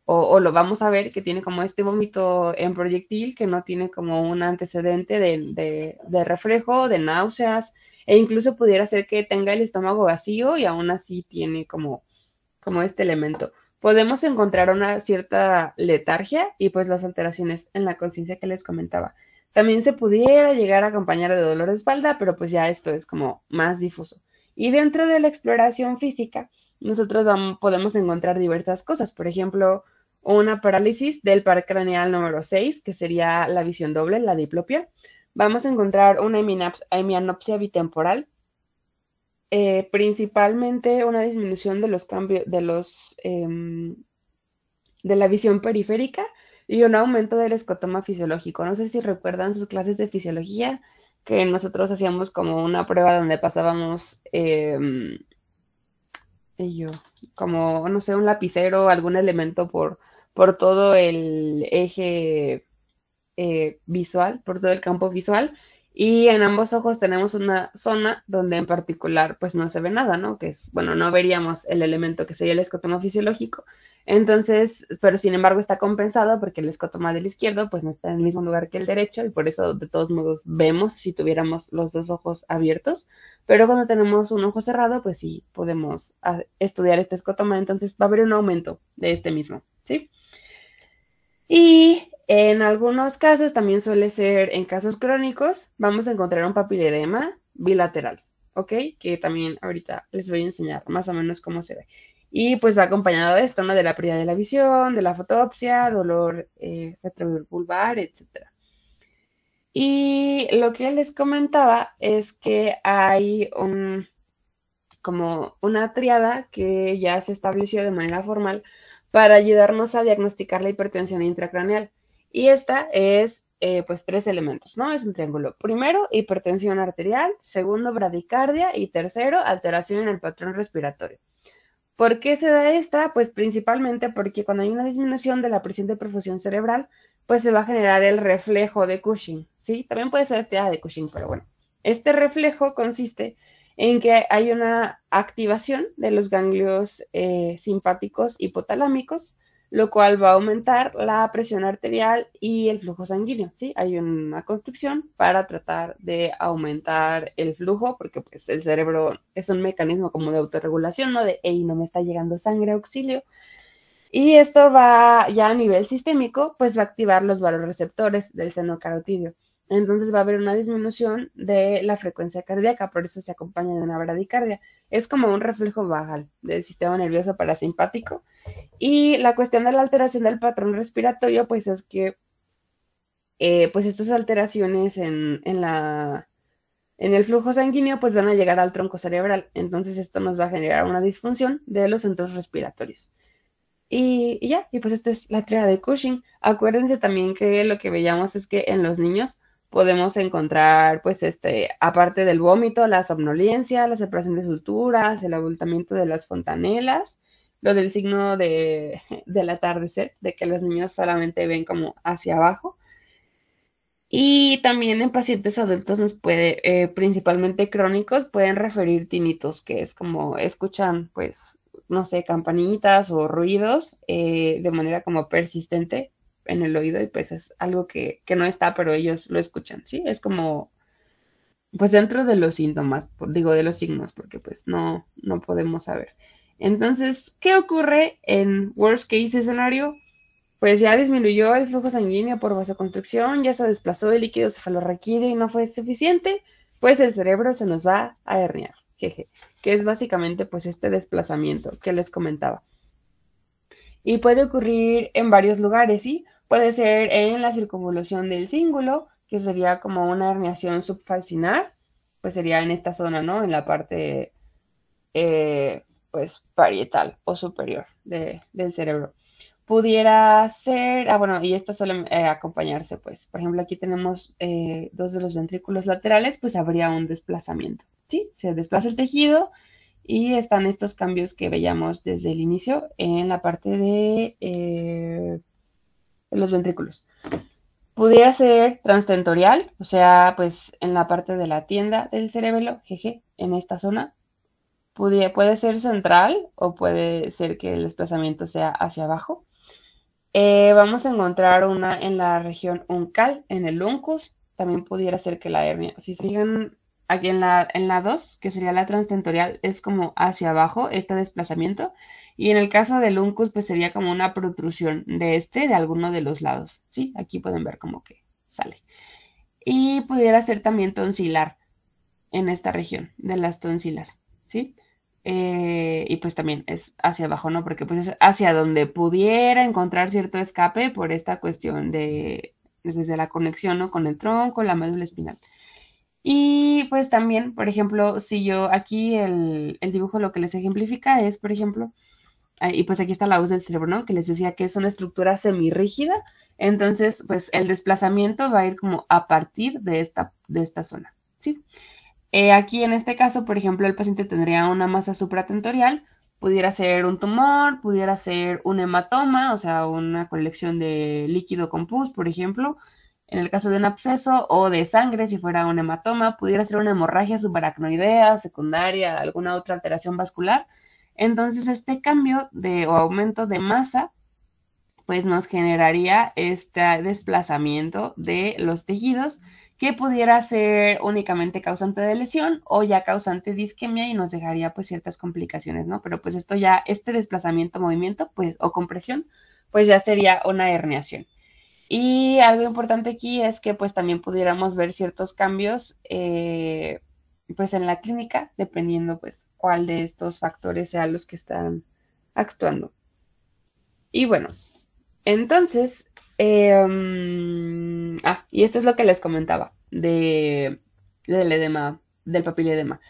o lo vamos a ver que tiene como este vómito en proyectil, que no tiene como un antecedente de reflejo, de náuseas, e incluso pudiera ser que tenga el estómago vacío y aún así tiene como este elemento. Podemos encontrar una cierta letargia y pues las alteraciones en la conciencia que les comentaba. También se pudiera llegar a acompañar de dolor de espalda, pero pues ya esto es como más difuso. Y dentro de la exploración física, nosotros podemos encontrar diversas cosas. Por ejemplo, una parálisis del par craneal número 6, que sería la visión doble, la diplopia. Vamos a encontrar una hemianopsia bitemporal, principalmente una disminución de los cambios de la visión periférica y un aumento del escotoma fisiológico. No sé si recuerdan sus clases de fisiología, que nosotros hacíamos como una prueba donde pasábamos como, no sé, un lapicero, algún elemento por todo el eje visual, por todo el campo visual, y en ambos ojos tenemos una zona donde en particular pues no se ve nada, ¿no? Que es, bueno, no veríamos el elemento que sería el escotoma fisiológico. Entonces, pero sin embargo está compensado porque el escotoma del izquierdo pues no está en el mismo lugar que el derecho, y por eso de todos modos vemos si tuviéramos los dos ojos abiertos, pero cuando tenemos un ojo cerrado pues sí podemos estudiar este escotoma, entonces va a haber un aumento de este mismo, ¿sí? Y en algunos casos, también suele ser en casos crónicos, vamos a encontrar un papiledema bilateral, ¿ok? Que también ahorita les voy a enseñar más o menos cómo se ve. Y pues va acompañado de esto, ¿no? De la pérdida de la visión, de la fotopsia, dolor retrovulvar, etcétera. Y lo que les comentaba es que hay como una triada que ya se estableció de manera formal para ayudarnos a diagnosticar la hipertensión intracraneal. Y esta es, pues, tres elementos, ¿no? Es un triángulo. Primero, hipertensión arterial. Segundo, bradicardia. Y tercero, alteración en el patrón respiratorio. ¿Por qué se da esta? Pues principalmente porque cuando hay una disminución de la presión de perfusión cerebral, pues se va a generar el reflejo de Cushing, ¿sí? También puede ser TEA de Cushing, pero bueno. Este reflejo consiste en que hay una activación de los ganglios simpáticos hipotalámicos, lo cual va a aumentar la presión arterial y el flujo sanguíneo, ¿sí? Hay una construcción para tratar de aumentar el flujo, porque pues el cerebro es un mecanismo como de autorregulación, ¿no? De, hey, no me está llegando sangre, auxilio. Y esto va ya a nivel sistémico, pues va a activar los vasoreceptores del seno carotídeo. Entonces va a haber una disminución de la frecuencia cardíaca, por eso se acompaña de una bradicardia. Es como un reflejo vagal del sistema nervioso parasimpático. Y la cuestión de la alteración del patrón respiratorio, pues es que pues estas alteraciones en el flujo sanguíneo pues van a llegar al tronco cerebral. Entonces esto nos va a generar una disfunción de los centros respiratorios. Y ya, y pues esta es la tríada de Cushing. Acuérdense también que lo que veíamos es que en los niños podemos encontrar, pues, aparte del vómito, la somnolencia, la separación de suturas, el abultamiento de las fontanelas, lo del signo del atardecer, de que los niños solamente ven como hacia abajo. Y también en pacientes adultos nos puede, principalmente crónicos, pueden referir tinnitus, que es como escuchan, pues, no sé, campanitas o ruidos de manera como persistente en el oído y pues es algo que no está, pero ellos lo escuchan, ¿sí? Es como, pues dentro de los síntomas, digo, de los signos, porque pues no podemos saber. Entonces, ¿qué ocurre en worst case escenario? Pues ya disminuyó el flujo sanguíneo por vasoconstricción, ya se desplazó el líquido cefalorraquídeo y no fue suficiente, pues el cerebro se nos va a herniar, jeje, que es básicamente pues este desplazamiento que les comentaba. Y puede ocurrir en varios lugares, ¿sí? Puede ser en la circunvolución del cíngulo, que sería como una herniación subfalcinar, pues sería en esta zona, ¿no? En la parte pues parietal o superior del cerebro. Pudiera ser, bueno, y esto suele acompañarse, pues, por ejemplo, aquí tenemos dos de los ventrículos laterales, pues habría un desplazamiento, ¿sí? Se desplaza el tejido y están estos cambios que veíamos desde el inicio en la parte de los ventrículos. Pudiera ser transtentorial, o sea, pues en la parte de la tienda del cerebelo, jeje, en esta zona. Puede ser central o puede ser que el desplazamiento sea hacia abajo. Vamos a encontrar una en la región uncal, en el uncus. También pudiera ser que la hernia. Si se fijan aquí en la 2, que sería la transtentorial, es como hacia abajo este desplazamiento. Y en el caso del uncus, pues sería como una protrusión de alguno de los lados. ¿Sí? Aquí pueden ver como que sale. Y pudiera ser también tonsilar en esta región de las tonsilas. ¿Sí? Y pues también es hacia abajo, ¿no? Porque pues es hacia donde pudiera encontrar cierto escape por esta cuestión desde la conexión, ¿no? Con el tronco, la médula espinal. Y pues también, por ejemplo, si yo aquí el dibujo lo que les ejemplifica es, por ejemplo, y pues aquí está la voz del cerebro, ¿no? Que les decía que es una estructura semirrígida, entonces pues el desplazamiento va a ir como a partir de esta zona, ¿sí? Aquí en este caso, por ejemplo, el paciente tendría una masa supratentorial, pudiera ser un tumor, pudiera ser un hematoma, o sea, una colección de líquido con pus, por ejemplo. En el caso de un absceso o de sangre, si fuera un hematoma, pudiera ser una hemorragia subaracnoidea, secundaria, alguna otra alteración vascular. Entonces, este cambio o aumento de masa, pues nos generaría este desplazamiento de los tejidos que pudiera ser únicamente causante de lesión o ya causante de isquemia y nos dejaría pues ciertas complicaciones, ¿no? Pero pues esto ya, este desplazamiento, movimiento, pues, o compresión, pues ya sería una herniación. Y algo importante aquí es que pues también pudiéramos ver ciertos cambios pues en la clínica, dependiendo pues cuál de estos factores sean los que están actuando. Y bueno, entonces, y esto es lo que les comentaba del edema, del papiledema.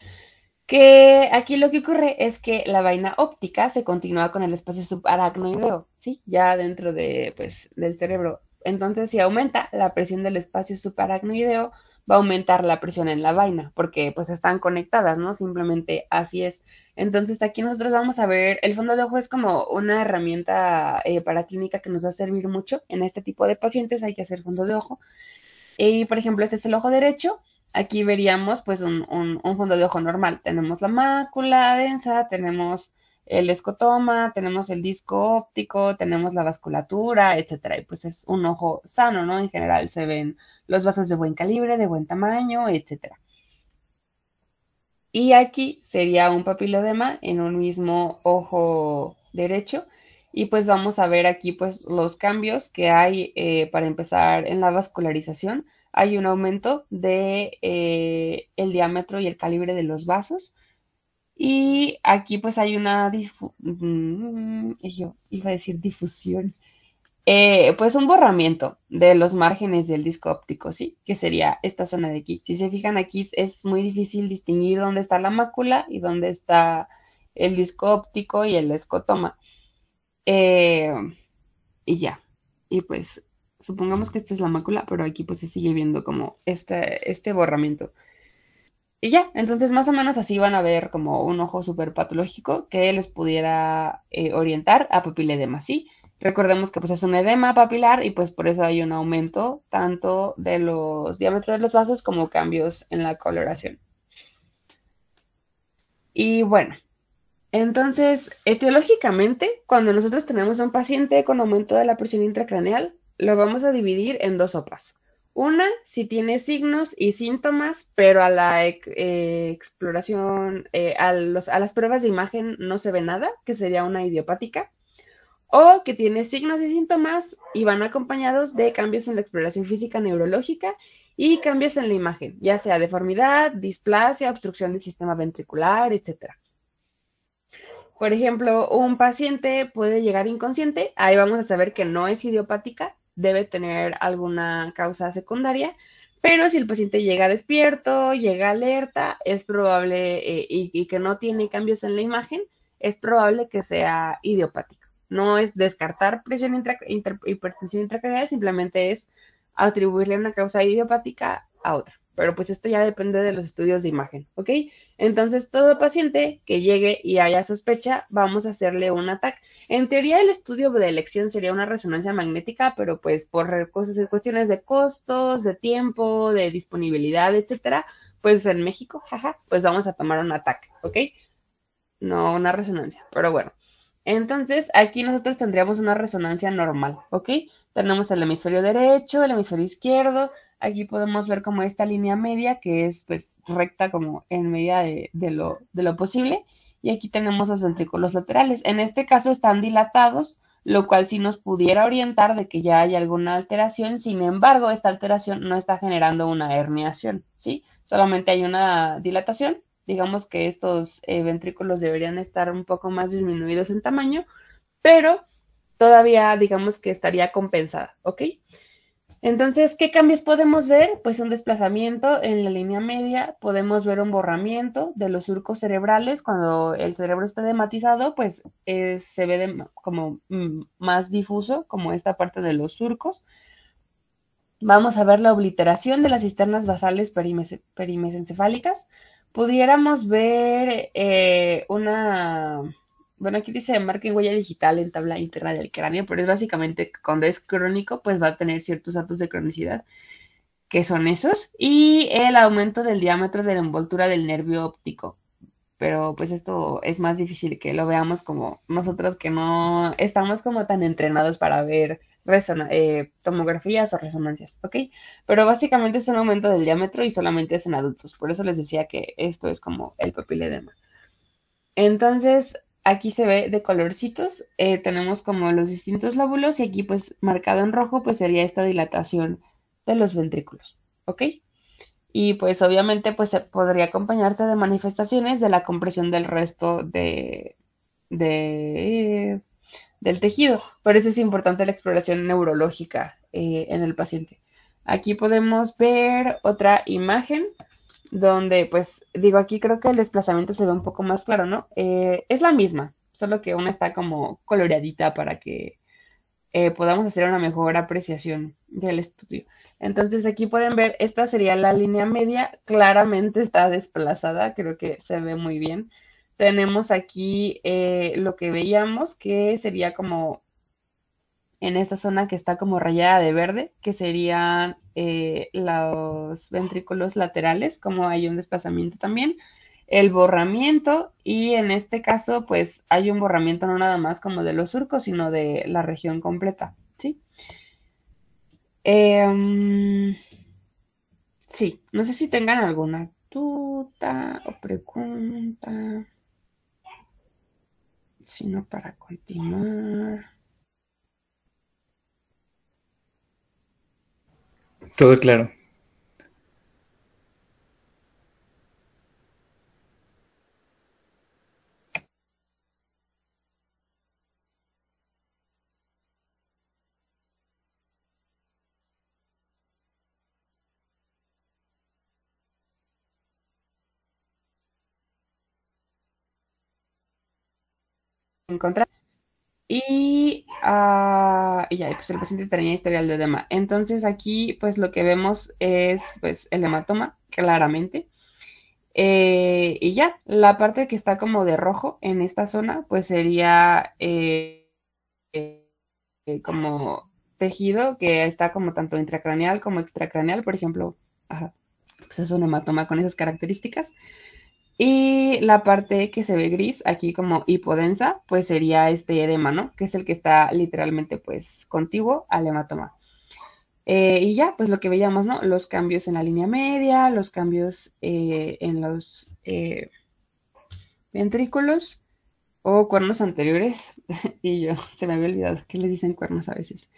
Que aquí lo que ocurre es que la vaina óptica se continúa con el espacio subaracnoideo, ¿sí? Ya dentro pues, del cerebro. Entonces, si aumenta la presión del espacio subaracnoideo, va a aumentar la presión en la vaina, porque pues están conectadas, ¿no? Simplemente así es. Entonces, aquí nosotros vamos a ver, el fondo de ojo es como una herramienta paraclínica que nos va a servir mucho en este tipo de pacientes, hay que hacer fondo de ojo. Y, por ejemplo, este es el ojo derecho Aquí veríamos pues un fondo de ojo normal. Tenemos la mácula densa, tenemos el escotoma, tenemos el disco óptico, tenemos la vasculatura, etcétera. Y pues es un ojo sano, ¿no? En general se ven los vasos de buen calibre, de buen tamaño, etcétera. Y aquí sería un papilodema en un mismo ojo derecho. Y pues vamos a ver aquí pues los cambios que hay para empezar en la vascularización. Hay un aumento de el diámetro y el calibre de los vasos. Y aquí pues hay una yo iba a decir difusión, pues un borramiento de los márgenes del disco óptico, ¿sí? Que sería esta zona de aquí. Si se fijan aquí es muy difícil distinguir dónde está la mácula y dónde está el disco óptico y el escotoma. Eh, y ya. Y pues supongamos que esta es la mácula, pero aquí pues se sigue viendo como este borramiento. Y ya, entonces más o menos así van a ver como un ojo súper patológico que les pudiera orientar a papiledema, ¿sí? Recordemos que pues es un edema papilar y pues por eso hay un aumento tanto de los diámetros de los vasos como cambios en la coloración. Y bueno, entonces etiológicamente cuando nosotros tenemos a un paciente con aumento de la presión intracraneal, lo vamos a dividir en dos sopas. Una, si tiene signos y síntomas, pero a la exploración, a las pruebas de imagen no se ve nada, que sería una idiopática. O que tiene signos y síntomas y van acompañados de cambios en la exploración física neurológica y cambios en la imagen, ya sea deformidad, displasia, obstrucción del sistema ventricular, etcétera. Por ejemplo, un paciente puede llegar inconsciente, ahí vamos a saber que no es idiopática, debe tener alguna causa secundaria, pero si el paciente llega despierto, llega alerta, es probable, y que no tiene cambios en la imagen, es probable que sea idiopático. No es descartar hipertensión intracranial, simplemente es atribuirle una causa idiopática a otra. Pero pues esto ya depende de los estudios de imagen, ¿ok? Entonces, todo paciente que llegue y haya sospecha, vamos a hacerle un ATAC. En teoría, el estudio de elección sería una resonancia magnética, pero pues por cuestiones de costos, de tiempo, de disponibilidad, etcétera, pues en México, jaja, pues vamos a tomar un ATAC, ¿ok? No una resonancia, pero bueno. Entonces, aquí nosotros tendríamos una resonancia normal, ¿ok? Tenemos el hemisferio derecho, el hemisferio izquierdo. Aquí podemos ver como esta línea media que es pues recta como en medida de lo posible. Y aquí tenemos los ventrículos laterales. En este caso están dilatados, lo cual sí nos pudiera orientar de que ya hay alguna alteración. Sin embargo, esta alteración no está generando una herniación, ¿sí? Solamente hay una dilatación. Digamos que estos ventrículos deberían estar un poco más disminuidos en tamaño, pero todavía digamos que estaría compensada, ¿ok? Entonces, ¿qué cambios podemos ver? Pues un desplazamiento en la línea media, podemos ver un borramiento de los surcos cerebrales. Cuando el cerebro está dematizado, pues se ve como más difuso, como esta parte de los surcos. Vamos a ver la obliteración de las cisternas basales perimesencefálicas. Pudiéramos ver bueno, aquí dice marca en huella digital en tabla interna del cráneo, pero es básicamente cuando es crónico, pues va a tener ciertos datos de cronicidad, que son esos, y el aumento del diámetro de la envoltura del nervio óptico. Pero pues esto es más difícil que lo veamos como nosotros que no estamos como tan entrenados para ver tomografías o resonancias, ¿ok? Pero básicamente es un aumento del diámetro y solamente es en adultos. Por eso les decía que esto es como el papiledema. Entonces, aquí se ve de colorcitos, tenemos como los distintos lóbulos y aquí pues marcado en rojo pues sería esta dilatación de los ventrículos, ¿ok? Y pues obviamente pues podría acompañarse de manifestaciones de la compresión del resto de- del tejido. Por eso es importante la exploración neurológica en el paciente. Aquí podemos ver otra imagen donde pues digo, aquí creo que el desplazamiento se ve un poco más claro, ¿no? Es la misma, solo que una está como coloreadita para que podamos hacer una mejor apreciación del estudio. Entonces aquí pueden ver, esta sería la línea media, claramente está desplazada, creo que se ve muy bien. Tenemos aquí lo que veíamos, que sería como en esta zona que está como rayada de verde, que serían los ventrículos laterales, como hay un desplazamiento también, el borramiento, y en este caso, pues hay un borramiento no nada más como de los surcos, sino de la región completa, ¿sí? Em, sí, no sé si tengan alguna duda o pregunta, sino para continuar. Todo claro. Encontrar. Y ya, y pues el paciente tenía historial de edema. Entonces aquí pues lo que vemos es pues el hematoma, claramente. Y ya, la parte que está como de rojo en esta zona pues sería como tejido que está como tanto intracraneal como extracraneal, por ejemplo. Ajá, pues es un hematoma con esas características. Y la parte que se ve gris, aquí como hipodensa, pues sería este edema, ¿no? Que es el que está literalmente pues contiguo al hematoma. Y ya, pues lo que veíamos, ¿no? Los cambios en la línea media, los cambios en los ventrículos o cuernos anteriores. Y yo, se me había olvidado que le dicen cuernos a veces.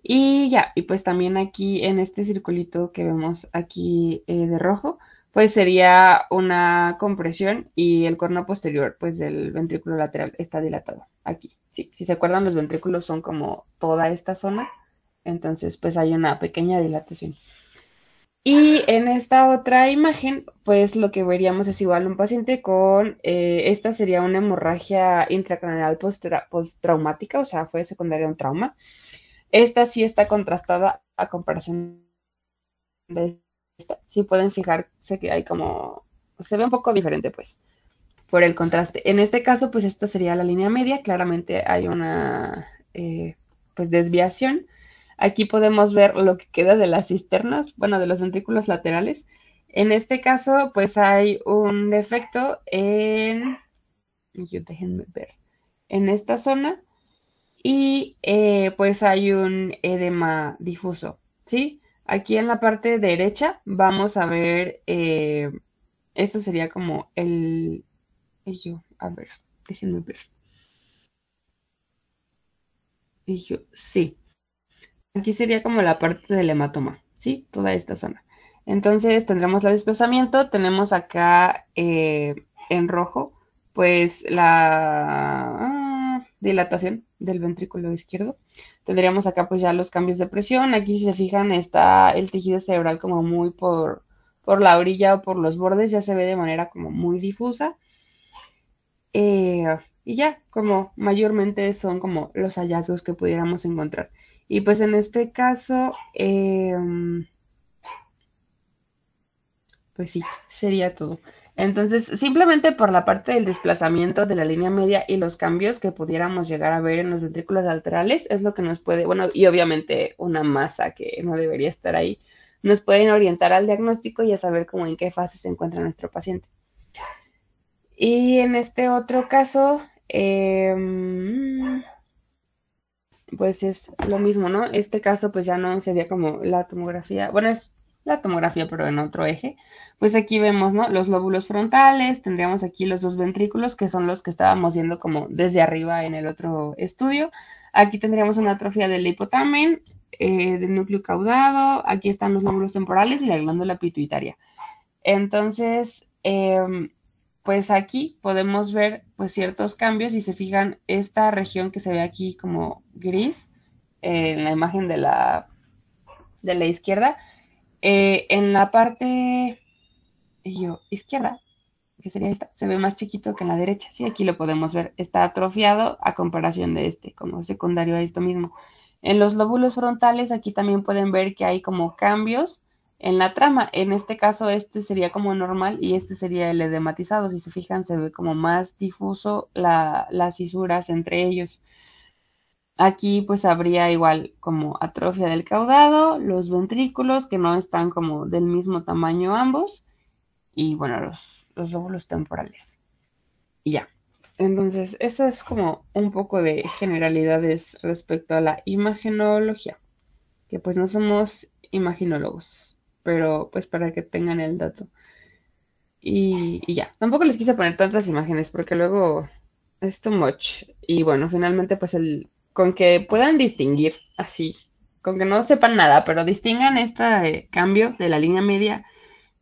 Y ya, y pues también aquí en este circulito que vemos aquí de rojo, pues sería una compresión y el corno posterior, pues del ventrículo lateral está dilatado aquí. Sí, si se acuerdan, los ventrículos son como toda esta zona, entonces pues hay una pequeña dilatación. Y en esta otra imagen, pues lo que veríamos es igual un paciente con, esta sería una hemorragia intracraneal postraumática, o sea, fue secundaria a un trauma. Esta sí está contrastada a comparación de esta. Si pueden fijarse que hay como, se ve un poco diferente pues, por el contraste. En este caso, pues esta sería la línea media. Claramente hay una pues desviación. Aquí podemos ver lo que queda de las cisternas, bueno, de los ventrículos laterales. En este caso, pues hay un defecto déjenme ver, en esta zona y pues hay un edema difuso, ¿sí? Aquí en la parte derecha vamos a ver, esto sería como a ver, déjenme ver. Sí, aquí sería como la parte del hematoma, ¿sí? Toda esta zona. Entonces tendremos el desplazamiento, tenemos acá en rojo, pues la dilatación del ventrículo izquierdo. Tendríamos acá pues ya los cambios de presión. Aquí si se fijan está el tejido cerebral como muy por la orilla o por los bordes, ya se ve de manera como muy difusa. Y ya, como mayormente son como los hallazgos que pudiéramos encontrar. Y pues en este caso, pues sí, sería todo. Entonces, simplemente por la parte del desplazamiento de la línea media y los cambios que pudiéramos llegar a ver en los ventrículos laterales, es lo que nos puede, bueno, y obviamente una masa que no debería estar ahí, nos pueden orientar al diagnóstico y a saber cómo en qué fase se encuentra nuestro paciente. Y en este otro caso, pues es lo mismo, ¿no? Este caso pues ya no sería como la tomografía, bueno, es la tomografía pero en otro eje. Pues aquí vemos, ¿no? Los lóbulos frontales, tendríamos aquí los dos ventrículos que son los que estábamos viendo como desde arriba en el otro estudio. Aquí tendríamos una atrofia del hipotálamo, del núcleo caudado, aquí están los lóbulos temporales y la glándula pituitaria. Entonces, pues aquí podemos ver pues ciertos cambios. Si se fijan, esta región que se ve aquí como gris en la imagen de la izquierda, en la parte izquierda, que sería esta, se ve más chiquito que en la derecha. Sí, aquí lo podemos ver, está atrofiado a comparación de este, como secundario a esto mismo. En los lóbulos frontales, aquí también pueden ver que hay como cambios en la trama. En este caso, este sería como normal y este sería el edematizado. Si se fijan, se ve como más difuso las cisuras entre ellos. Aquí pues habría igual como atrofia del caudado, los ventrículos que no están como del mismo tamaño ambos y bueno, los lóbulos temporales. Y ya. Entonces, eso es como un poco de generalidades respecto a la imagenología, que pues no somos imaginólogos, pero pues para que tengan el dato. Y ya, tampoco les quise poner tantas imágenes porque luego es too much. Y bueno, finalmente pues con que puedan distinguir así, con que no sepan nada, pero distingan este cambio de la línea media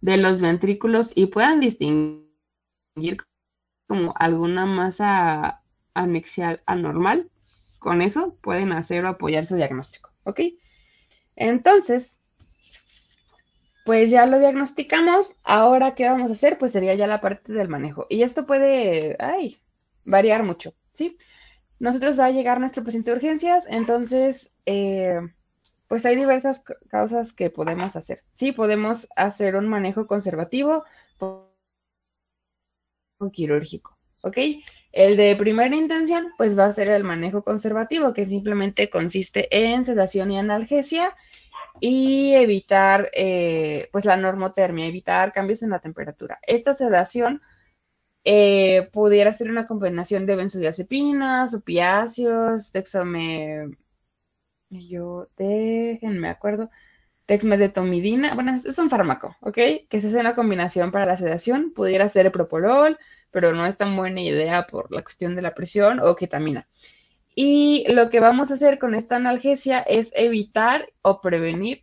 de los ventrículos y puedan distinguir como alguna masa anexial anormal, con eso pueden hacer o apoyar su diagnóstico, ¿ok? Entonces, pues ya lo diagnosticamos. Ahora, ¿qué vamos a hacer? Pues sería ya la parte del manejo. Y esto puede, variar mucho, ¿sí? Nosotros va a llegar nuestro paciente de urgencias, entonces, pues hay diversas causas que podemos hacer. Sí, podemos hacer un manejo conservativo o quirúrgico, ¿ok? El de primera intención, pues va a ser el manejo conservativo, que simplemente consiste en sedación y analgesia y evitar pues la normotermia, evitar cambios en la temperatura. Esta sedación pudiera ser una combinación de benzodiazepinas, opiáceos, déjenme acuerdo, dexmedetomidina, bueno, es un fármaco, ¿ok? Que se hace una combinación para la sedación, pudiera ser propolol, pero no es tan buena idea por la cuestión de la presión o ketamina. Y lo que vamos a hacer con esta analgesia es evitar o prevenir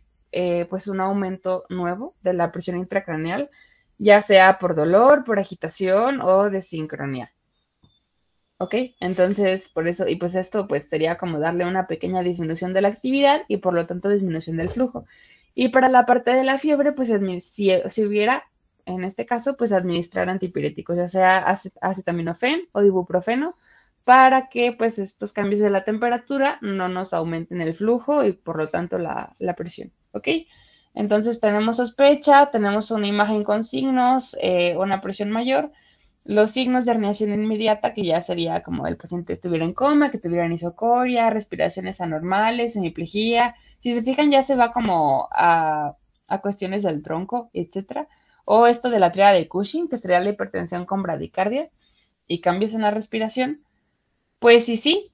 pues un aumento nuevo de la presión intracraneal, ya sea por dolor, por agitación o desincronía. ¿Ok? Entonces, por eso, y pues esto pues sería como darle una pequeña disminución de la actividad y por lo tanto disminución del flujo. Y para la parte de la fiebre, pues si hubiera, en este caso, pues administrar antipiréticos, ya sea acetaminofén o ibuprofeno, para que pues estos cambios de la temperatura no nos aumenten el flujo y por lo tanto la presión. ¿Ok? Entonces tenemos sospecha, tenemos una imagen con signos, una presión mayor. Los signos de herniación inmediata, que ya sería como el paciente estuviera en coma, que tuviera anisocoria, respiraciones anormales, hemiplegia. Si se fijan, ya se va como a cuestiones del tronco, etcétera. O esto de la triada de Cushing, que sería la hipertensión con bradicardia y cambios en la respiración. Pues sí,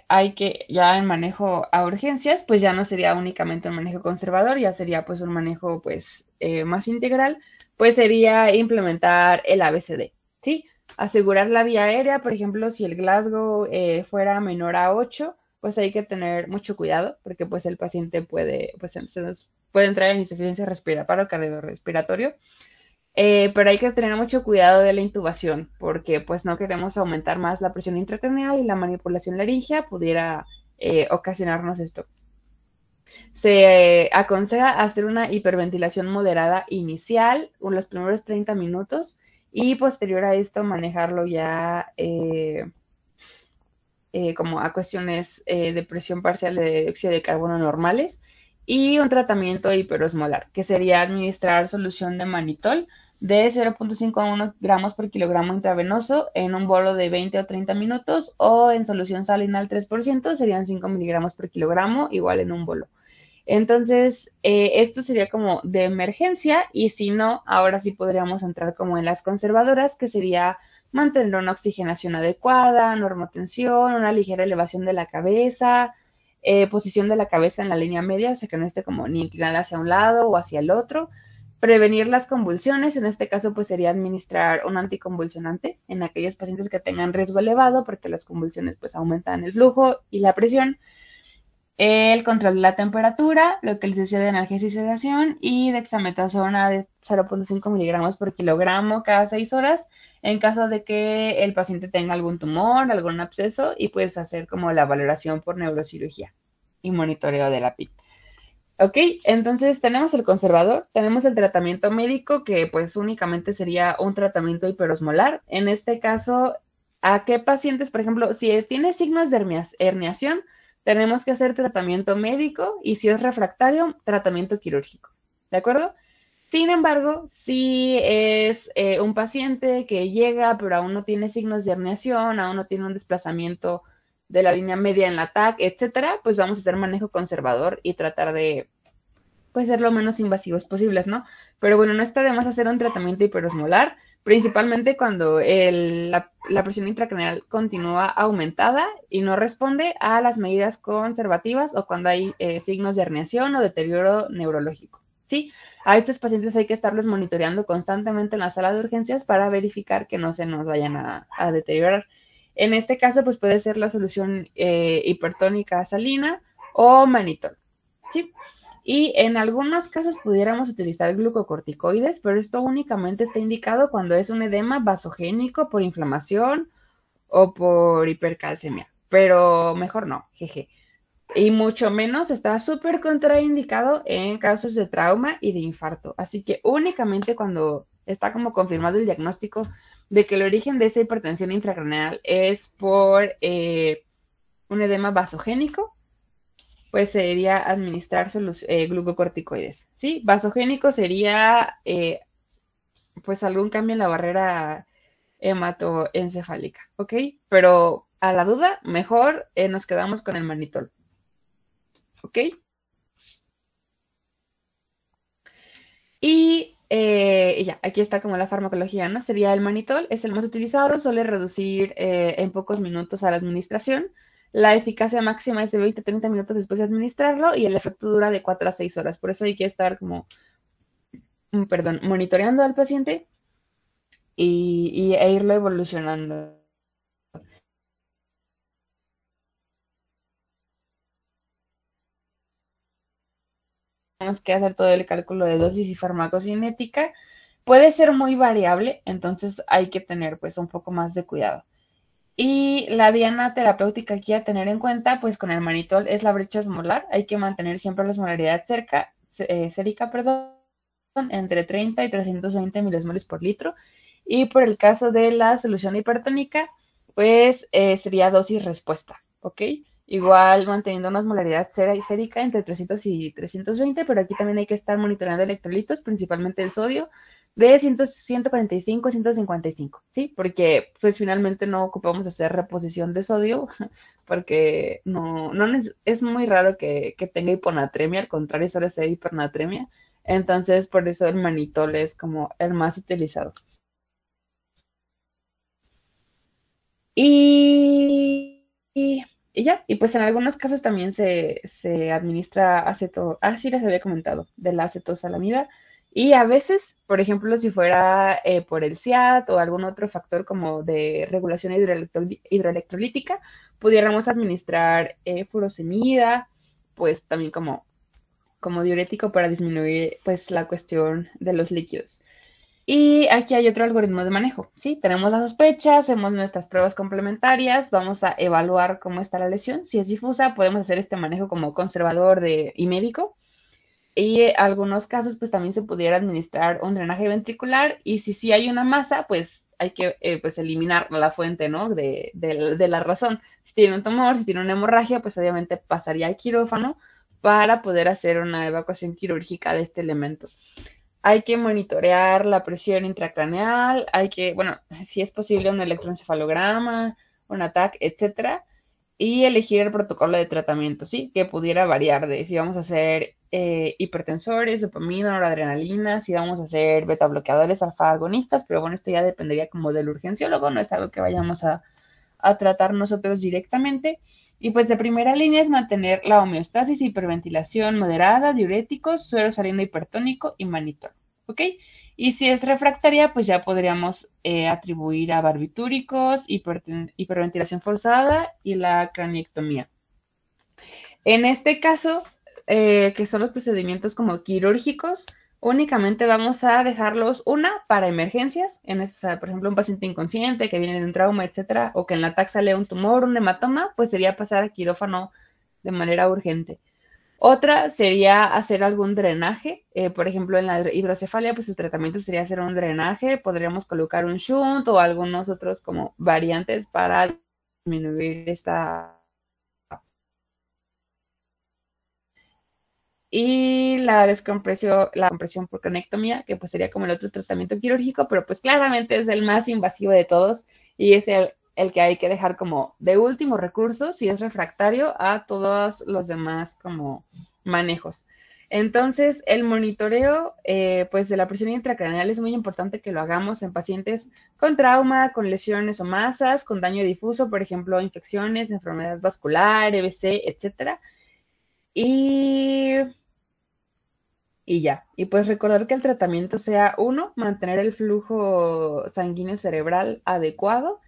hay que ya en manejo a urgencias, pues ya no sería únicamente un manejo conservador, ya sería pues un manejo pues más integral, pues sería implementar el ABCD, ¿sí? Asegurar la vía aérea, por ejemplo, si el Glasgow fuera menor a 8, pues hay que tener mucho cuidado, porque pues el paciente puede, pues puede entrar en insuficiencia respiratoria, paro cardiorrespiratorio. Pero hay que tener mucho cuidado de la intubación, porque pues no queremos aumentar más la presión intracraneal y la manipulación laringea pudiera ocasionarnos esto. Se aconseja hacer una hiperventilación moderada inicial, los primeros 30 minutos, y posterior a esto manejarlo ya como a cuestiones de presión parcial de dióxido de carbono normales, y un tratamiento hiperosmolar, que sería administrar solución de manitol de 0.5 a 1 gramos por kilogramo intravenoso en un bolo de 20 o 30 minutos o en solución salina al 3%, serían 5 miligramos por kilogramo, igual en un bolo. Entonces, esto sería como de emergencia y si no, ahora sí podríamos entrar como en las conservadoras, que sería mantener una oxigenación adecuada, normotensión, una ligera elevación de la cabeza, posición de la cabeza en la línea media, o sea que no esté como ni inclinada hacia un lado o hacia el otro. Prevenir las convulsiones, en este caso pues sería administrar un anticonvulsionante en aquellos pacientes que tengan riesgo elevado porque las convulsiones pues aumentan el flujo y la presión. El control de la temperatura, lo que les decía de analgesia y sedación, y dexametasona de 0.5 miligramos por kilogramo cada 6 horas, en caso de que el paciente tenga algún tumor, algún absceso, y puedes hacer como la valoración por neurocirugía y monitoreo de la PIT. Ok, entonces tenemos el conservador, tenemos el tratamiento médico, que pues únicamente sería un tratamiento hiperosmolar. En este caso, ¿a qué pacientes, por ejemplo, si tiene signos de herniación, tenemos que hacer tratamiento médico y si es refractario, tratamiento quirúrgico? ¿De acuerdo? Sin embargo, si es un paciente que llega, pero aún no tiene signos de herniación, aún no tiene un desplazamiento de la línea media en la TAC, etcétera, pues vamos a hacer manejo conservador y tratar de pues ser lo menos invasivos posibles, ¿no? Pero bueno, no está de más hacer un tratamiento hiperosmolar, principalmente cuando la presión intracraneal continúa aumentada y no responde a las medidas conservativas o cuando hay signos de herniación o deterioro neurológico, ¿sí? A estos pacientes hay que estarlos monitoreando constantemente en la sala de urgencias para verificar que no se nos vayan a deteriorar. En este caso, pues puede ser la solución hipertónica salina o manitol, ¿sí? Y en algunos casos pudiéramos utilizar glucocorticoides, pero esto únicamente está indicado cuando es un edema vasogénico por inflamación o por hipercalcemia, pero mejor no, jeje. Y mucho menos está súper contraindicado en casos de trauma y de infarto. Así que únicamente cuando está como confirmado el diagnóstico de que el origen de esa hipertensión intracraneal es por un edema vasogénico, pues sería administrar glucocorticoides, ¿sí? Vasogénico sería, pues, algún cambio en la barrera hematoencefálica, ¿ok? Pero a la duda, mejor nos quedamos con el manitol, ¿ok? Y ya, aquí está como la farmacología, ¿no? Sería el manitol, es el más utilizado, suele reducir en pocos minutos a la administración. La eficacia máxima es de 20 a 30 minutos después de administrarlo y el efecto dura de 4 a 6 horas. Por eso hay que estar como, perdón, monitoreando al paciente e irlo evolucionando. Tenemos que hacer todo el cálculo de dosis y farmacocinética. Puede ser muy variable, entonces hay que tener pues un poco más de cuidado. Y la diana terapéutica aquí a tener en cuenta, pues con el manitol es la brecha osmolar. Hay que mantener siempre la osmolaridad sérica, perdón, entre 30 y 320 milosmoles por litro. Y por el caso de la solución hipertónica, pues sería dosis respuesta, ¿ok? Igual manteniendo una osmolaridad sérica entre 300 y 320, pero aquí también hay que estar monitoreando electrolitos, principalmente el sodio, de 145 a 155, ¿sí? Porque pues finalmente no ocupamos hacer reposición de sodio, porque es muy raro que tenga hiponatremia, al contrario, suele ser hipernatremia. Entonces, por eso el manitol es como el más utilizado. Y ya, y pues en algunos casos también se administra sí les había comentado, de la acetosalamida. Y a veces, por ejemplo, si fuera por el SIAD o algún otro factor como de regulación hidroelectrolítica, pudiéramos administrar furosemida, pues también como diurético para disminuir pues la cuestión de los líquidos. Y aquí hay otro algoritmo de manejo, ¿sí? Tenemos la sospecha, hacemos nuestras pruebas complementarias, vamos a evaluar cómo está la lesión. Si es difusa, podemos hacer este manejo como conservador y médico. Y en algunos casos, pues también se pudiera administrar un drenaje ventricular. Y si sí hay una masa, pues hay que pues eliminar la fuente, ¿no? De la razón. Si tiene un tumor, si tiene una hemorragia, pues obviamente pasaría al quirófano para poder hacer una evacuación quirúrgica de este elemento. Hay que monitorear la presión intracraneal, bueno, si es posible, un electroencefalograma, un ATAC, etcétera, y elegir el protocolo de tratamiento, ¿sí? Que pudiera variar de si vamos a hacer hipertensores, dopamina, noradrenalina, si vamos a hacer beta bloqueadores, alfa agonistas, pero bueno, esto ya dependería como del urgenciólogo, no es algo que vayamos a tratar nosotros directamente. Y pues de primera línea es mantener la homeostasis, hiperventilación moderada, diuréticos, suero salino hipertónico y manitol, ¿ok? Y si es refractaria, pues ya podríamos atribuir a barbitúricos, hiperventilación forzada y la craniectomía. En este caso, que son los procedimientos como quirúrgicos, únicamente vamos a dejarlos para emergencias, por ejemplo, un paciente inconsciente que viene de un trauma, etcétera, o que en la TAC sale un tumor, un hematoma, pues sería pasar a quirófano de manera urgente. Otra sería hacer algún drenaje, por ejemplo, en la hidrocefalia, pues el tratamiento sería hacer un drenaje, podríamos colocar un shunt o algunos otros como variantes para disminuir esta. Y la compresión por cranectomía, que pues sería como el otro tratamiento quirúrgico, pero pues claramente es el más invasivo de todos y es el que hay que dejar como de último recurso si es refractario a todos los demás como manejos. Entonces, el monitoreo pues de la presión intracraneal es muy importante que lo hagamos en pacientes con trauma, con lesiones o masas, con daño difuso, por ejemplo, infecciones, enfermedad vascular, EBC, etcétera. Y y ya. Y pues recordar que el tratamiento sea, uno, mantener el flujo sanguíneo cerebral adecuado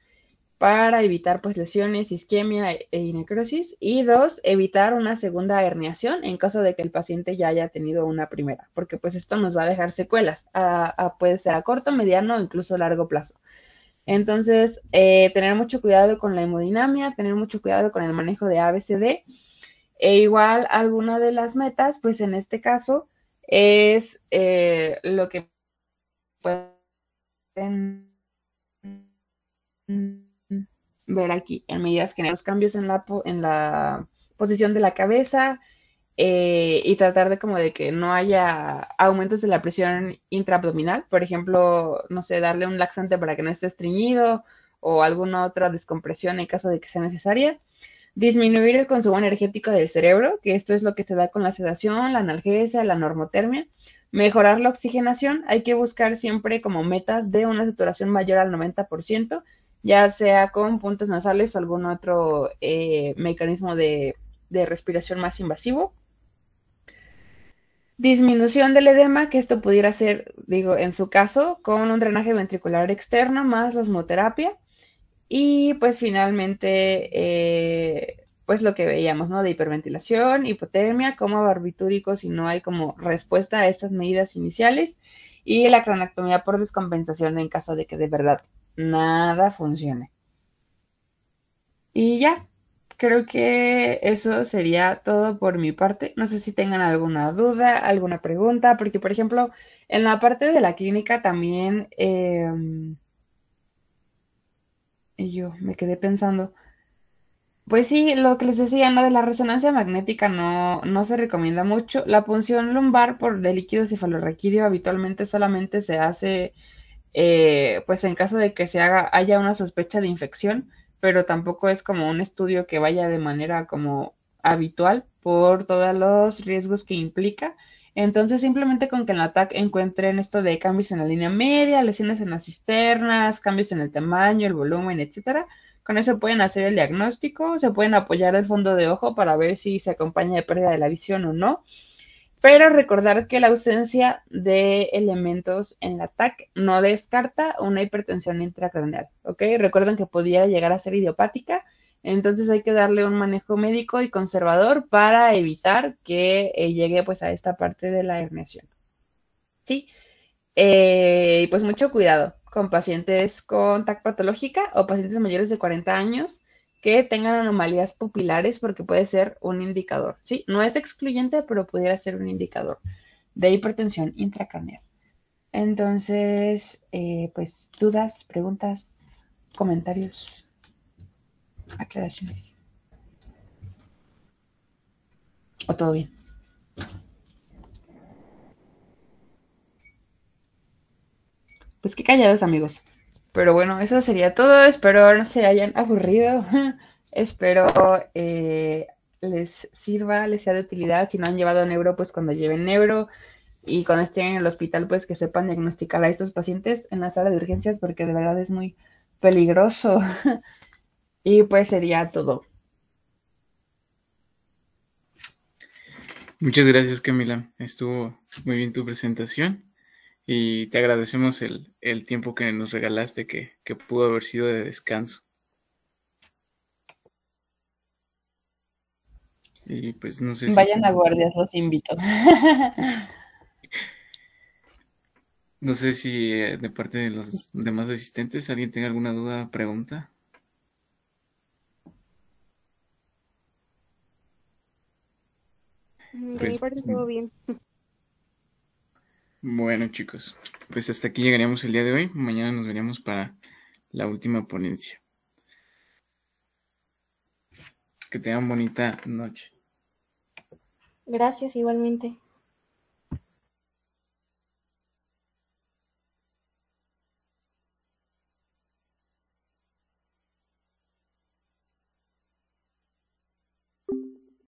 para evitar pues lesiones, isquemia y necrosis. Y dos, evitar una segunda herniación en caso de que el paciente ya haya tenido una primera, porque pues esto nos va a dejar secuelas, puede ser a corto, mediano o incluso largo plazo. Entonces, tener mucho cuidado con la hemodinamia, tener mucho cuidado con el manejo de ABCD e igual alguna de las metas, pues en este caso es lo que pueden ver aquí en medidas generales, cambios en la posición de la cabeza y tratar de como de que no haya aumentos de la presión intraabdominal, por ejemplo, no sé, darle un laxante para que no esté estreñido o alguna otra descompresión en caso de que sea necesaria. Disminuir el consumo energético del cerebro, que esto es lo que se da con la sedación, la analgesia, la normotermia. Mejorar la oxigenación, hay que buscar siempre como metas de una saturación mayor al 90%, ya sea con puntas nasales o algún otro mecanismo de respiración más invasivo. Disminución del edema, que esto pudiera ser, digo, en su caso, con un drenaje ventricular externo más osmoterapia. Y pues finalmente, pues lo que veíamos, ¿no? De hiperventilación, hipotermia, coma barbitúrico si no hay como respuesta a estas medidas iniciales y la cranectomía por descompensación en caso de que de verdad nada funcione. Y ya, creo que eso sería todo por mi parte. No sé si tengan alguna duda, alguna pregunta, porque por ejemplo, en la parte de la clínica también, y yo me quedé pensando. Pues sí, lo que les decía, ¿no? De la resonancia magnética no se recomienda mucho. La punción lumbar por de líquido cefalorraquídeo habitualmente solamente se hace, pues en caso de que haya una sospecha de infección, pero tampoco es como un estudio que vaya de manera como habitual por todos los riesgos que implica. Entonces, simplemente con que en la TAC encuentren esto de cambios en la línea media, lesiones en las cisternas, cambios en el tamaño, el volumen, etcétera, con eso pueden hacer el diagnóstico, se pueden apoyar el fondo de ojo para ver si se acompaña de pérdida de la visión o no. Pero recordar que la ausencia de elementos en la TAC no descarta una hipertensión intracraneal, ¿ok? Recuerden que pudiera llegar a ser idiopática, entonces hay que darle un manejo médico y conservador para evitar que llegue pues a esta parte de la herniación, ¿sí? Y pues mucho cuidado con pacientes con TAC patológica o pacientes mayores de 40 años que tengan anomalías pupilares porque puede ser un indicador, ¿sí? No es excluyente, pero pudiera ser un indicador de hipertensión intracraneal. Entonces, pues dudas, preguntas, comentarios, aclaraciones. ¿O todo bien? Pues qué callados, amigos. Pero bueno, eso sería todo. Espero no se hayan aburrido. Espero les sirva, les sea de utilidad. Si no han llevado neuro, pues cuando lleven neuro y cuando estén en el hospital, pues que sepan diagnosticar a estos pacientes en la sala de urgencias porque de verdad es muy peligroso. Y pues sería todo. Muchas gracias, Camila. Estuvo muy bien tu presentación y te agradecemos el tiempo que nos regalaste que pudo haber sido de descanso. Y pues no sé si Vayan a guardias, los invito. no sé si de parte de los demás asistentes alguien tenga alguna duda o pregunta. De mi Pues parte todo bien. bueno, chicos, pues hasta aquí llegaríamos el día de hoy. Mañana nos veríamos para la última ponencia. Que tengan bonita noche. Gracias igualmente.